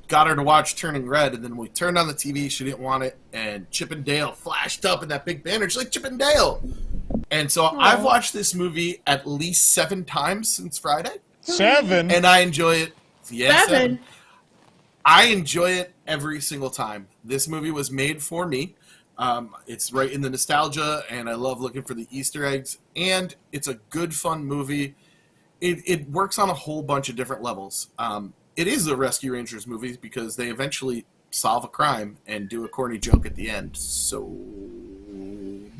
got her to watch Turning Red, and then we turned on the TV, she didn't want it, and Chip and Dale flashed up in that big banner. She's like, Chip and Dale! And so I've watched this movie at least 7 times since Friday. 7? And I enjoy it. Yeah, 7. I enjoy it every single time. This movie was made for me. It's right in the nostalgia, and I love looking for the Easter eggs. And it's a good, fun movie. It works on a whole bunch of different levels. It is a Rescue Rangers movie because they eventually solve a crime and do a corny joke at the end. So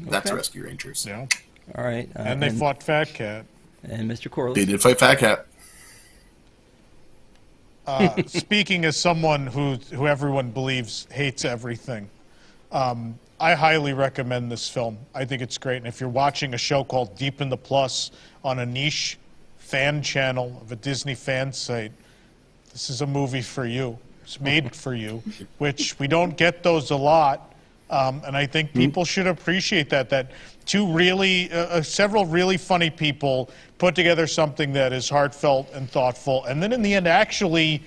that's Rescue Rangers. Yeah. All right. And they fought Fat Cat. And Mr. Corley. They did fight Fat Cat. Speaking as someone who everyone believes hates everything, I highly recommend this film. I think it's great. And if you're watching a show called Deep in the Plus on a niche fan channel of a Disney fan site, this is a movie for you. It's made for you, which we don't get those a lot. And I think people should appreciate that several really funny people put together something that is heartfelt and thoughtful, and then in the end actually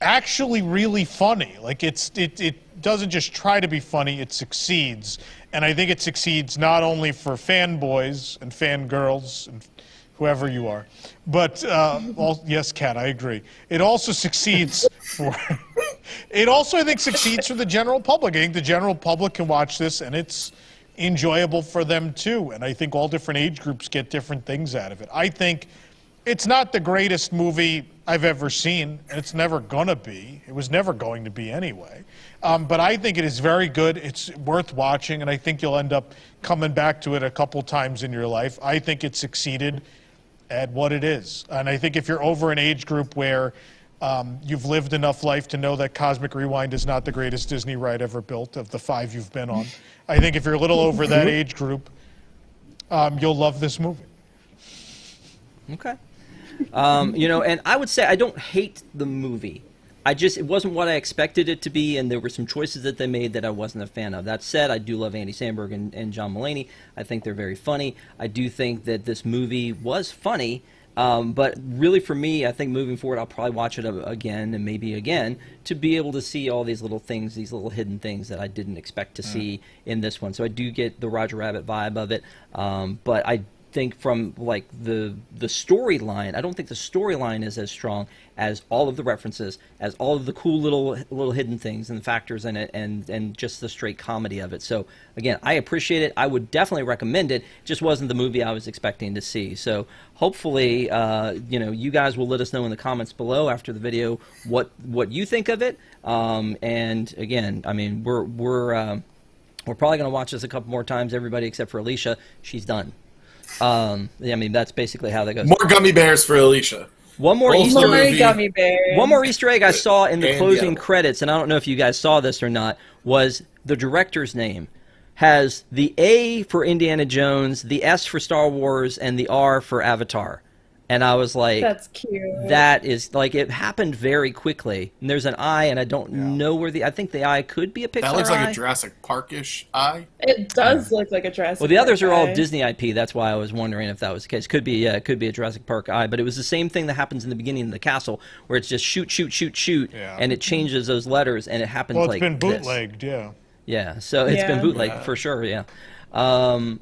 really funny. Like it doesn't just try to be funny, it succeeds. And I think it succeeds not only for fanboys and fangirls and whoever you are, but yes, Kat, I agree. It also succeeds for it also, I think, succeeds for the general public. I think the general public can watch this and it's enjoyable for them too. And I think all different age groups get different things out of it. I think it's not the greatest movie I've ever seen, and it's never gonna be. It was never going to be anyway. But I think it is very good. It's worth watching, and I think you'll end up coming back to it a couple times in your life. I think it succeeded at what it is. And I think if you're over an age group where you've lived enough life to know that Cosmic Rewind is not the greatest Disney ride ever built of the 5 you've been on, I think if you're a little over that age group, you'll love this movie. Okay. And I would say I don't hate the movie. It wasn't what I expected it to be, and there were some choices that they made that I wasn't a fan of. That said, I do love Andy Samberg and John Mulaney. I think they're very funny. I do think that this movie was funny, but really for me, I think moving forward, I'll probably watch it again and maybe again to be able to see all these little things, these little hidden things that I didn't expect to see in this one. So I do get the Roger Rabbit vibe of it, but I think from like the storyline, I don't think the storyline is as strong as all of the references, as all of the cool little hidden things and the factors in it, and just the straight comedy of it. So again, I appreciate it. I would definitely recommend it. Just wasn't the movie I was expecting to see. So hopefully, you guys will let us know in the comments below after the video what you think of it. And again, I mean, we're probably going to watch this a couple more times. Everybody except for Alicia, she's done. I mean, that's basically how that goes. More gummy bears for Alicia. One more Easter egg. Gummy bears. One more Easter egg I saw in the closing credits, and I don't know if you guys saw this or not, was the director's name has the A for Indiana Jones, the S for Star Wars, and the R for Avatar. And I was like, that's cute. That is, like, it happened very quickly. And there's an eye, and I don't know where I think the eye could be a Pixar eye. That looks like a Jurassic Park-ish eye. It does look like a Jurassic Park. Well, the others are all eye. Disney IP. That's why I was wondering if that was the case. Could be, it could be a Jurassic Park eye. But it was the same thing that happens in the beginning of the castle, where it's just shoot, shoot, shoot, shoot, and it changes those letters, and it happens like Well, it's been this. bootlegged, yeah. Yeah, so it's been bootlegged for sure, yeah.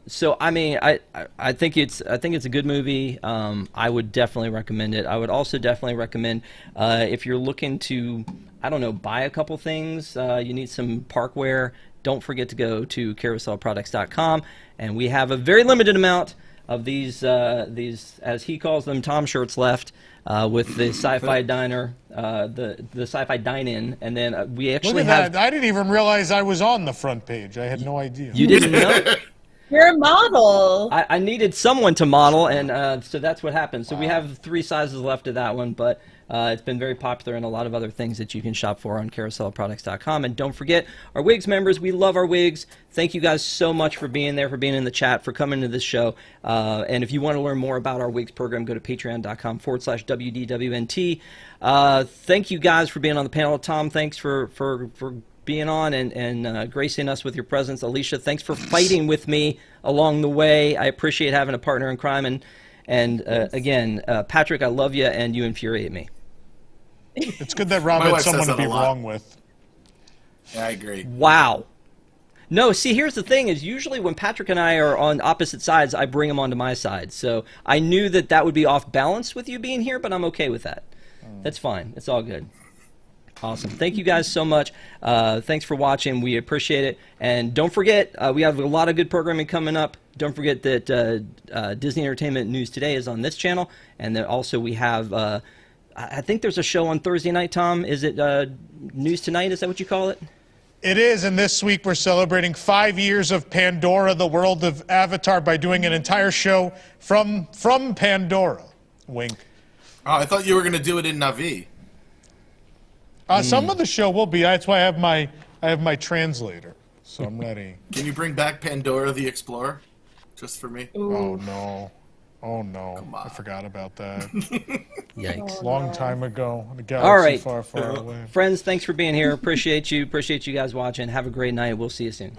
So I mean, I think it's a good movie. I would definitely recommend it. I would also definitely recommend if you're looking to, I don't know, buy a couple things, you need some parkware, don't forget to go to carouselproducts.com, and we have a very limited amount of these as he calls them, Tom shirts left. With the Sci-Fi Diner, the Sci-Fi Dine-In, and then we actually Look at have. that. I didn't even realize I was on the front page. I had no idea. You didn't know? You're a model. I needed someone to model, and so that's what happened. So we have 3 sizes left of that one, but it's been very popular and a lot of other things that you can shop for on carouselproducts.com. And don't forget, our Wigs members, we love our wigs. Thank you guys so much for being there, for being in the chat, for coming to this show. And if you want to learn more about our wigs program, go to patreon.com/WDWNT. Thank you guys for being on the panel. Tom, thanks for being on and gracing us with your presence. Alicia, thanks for fighting with me along the way. I appreciate having a partner in crime. And again, Patrick, I love you, and you infuriate me. It's good that Rob had someone to be wrong with. Yeah, I agree. Wow. No, see, here's the thing: is usually when Patrick and I are on opposite sides, I bring him onto my side. So I knew that would be off balance with you being here, but I'm okay with that. That's fine. It's all good. Awesome. Thank you guys so much. Thanks for watching. We appreciate it. And don't forget, we have a lot of good programming coming up. Don't forget that Disney Entertainment News Today is on this channel. And then also we have, I think there's a show on Thursday night, Tom. Is it News Tonight? Is that what you call it? It is, and this week we're celebrating 5 years of Pandora, the world of Avatar, by doing an entire show from Pandora. Wink. Oh, I thought you were going to do it in Navi. Some of the show will be. That's why I have my translator, so I'm ready. Can you bring back Pandora the Explorer, just for me? Oh no, I forgot about that. Yikes! Long time ago, the galaxy far, far away. Friends, thanks for being here. Appreciate you. Appreciate you guys watching. Have a great night. We'll see you soon.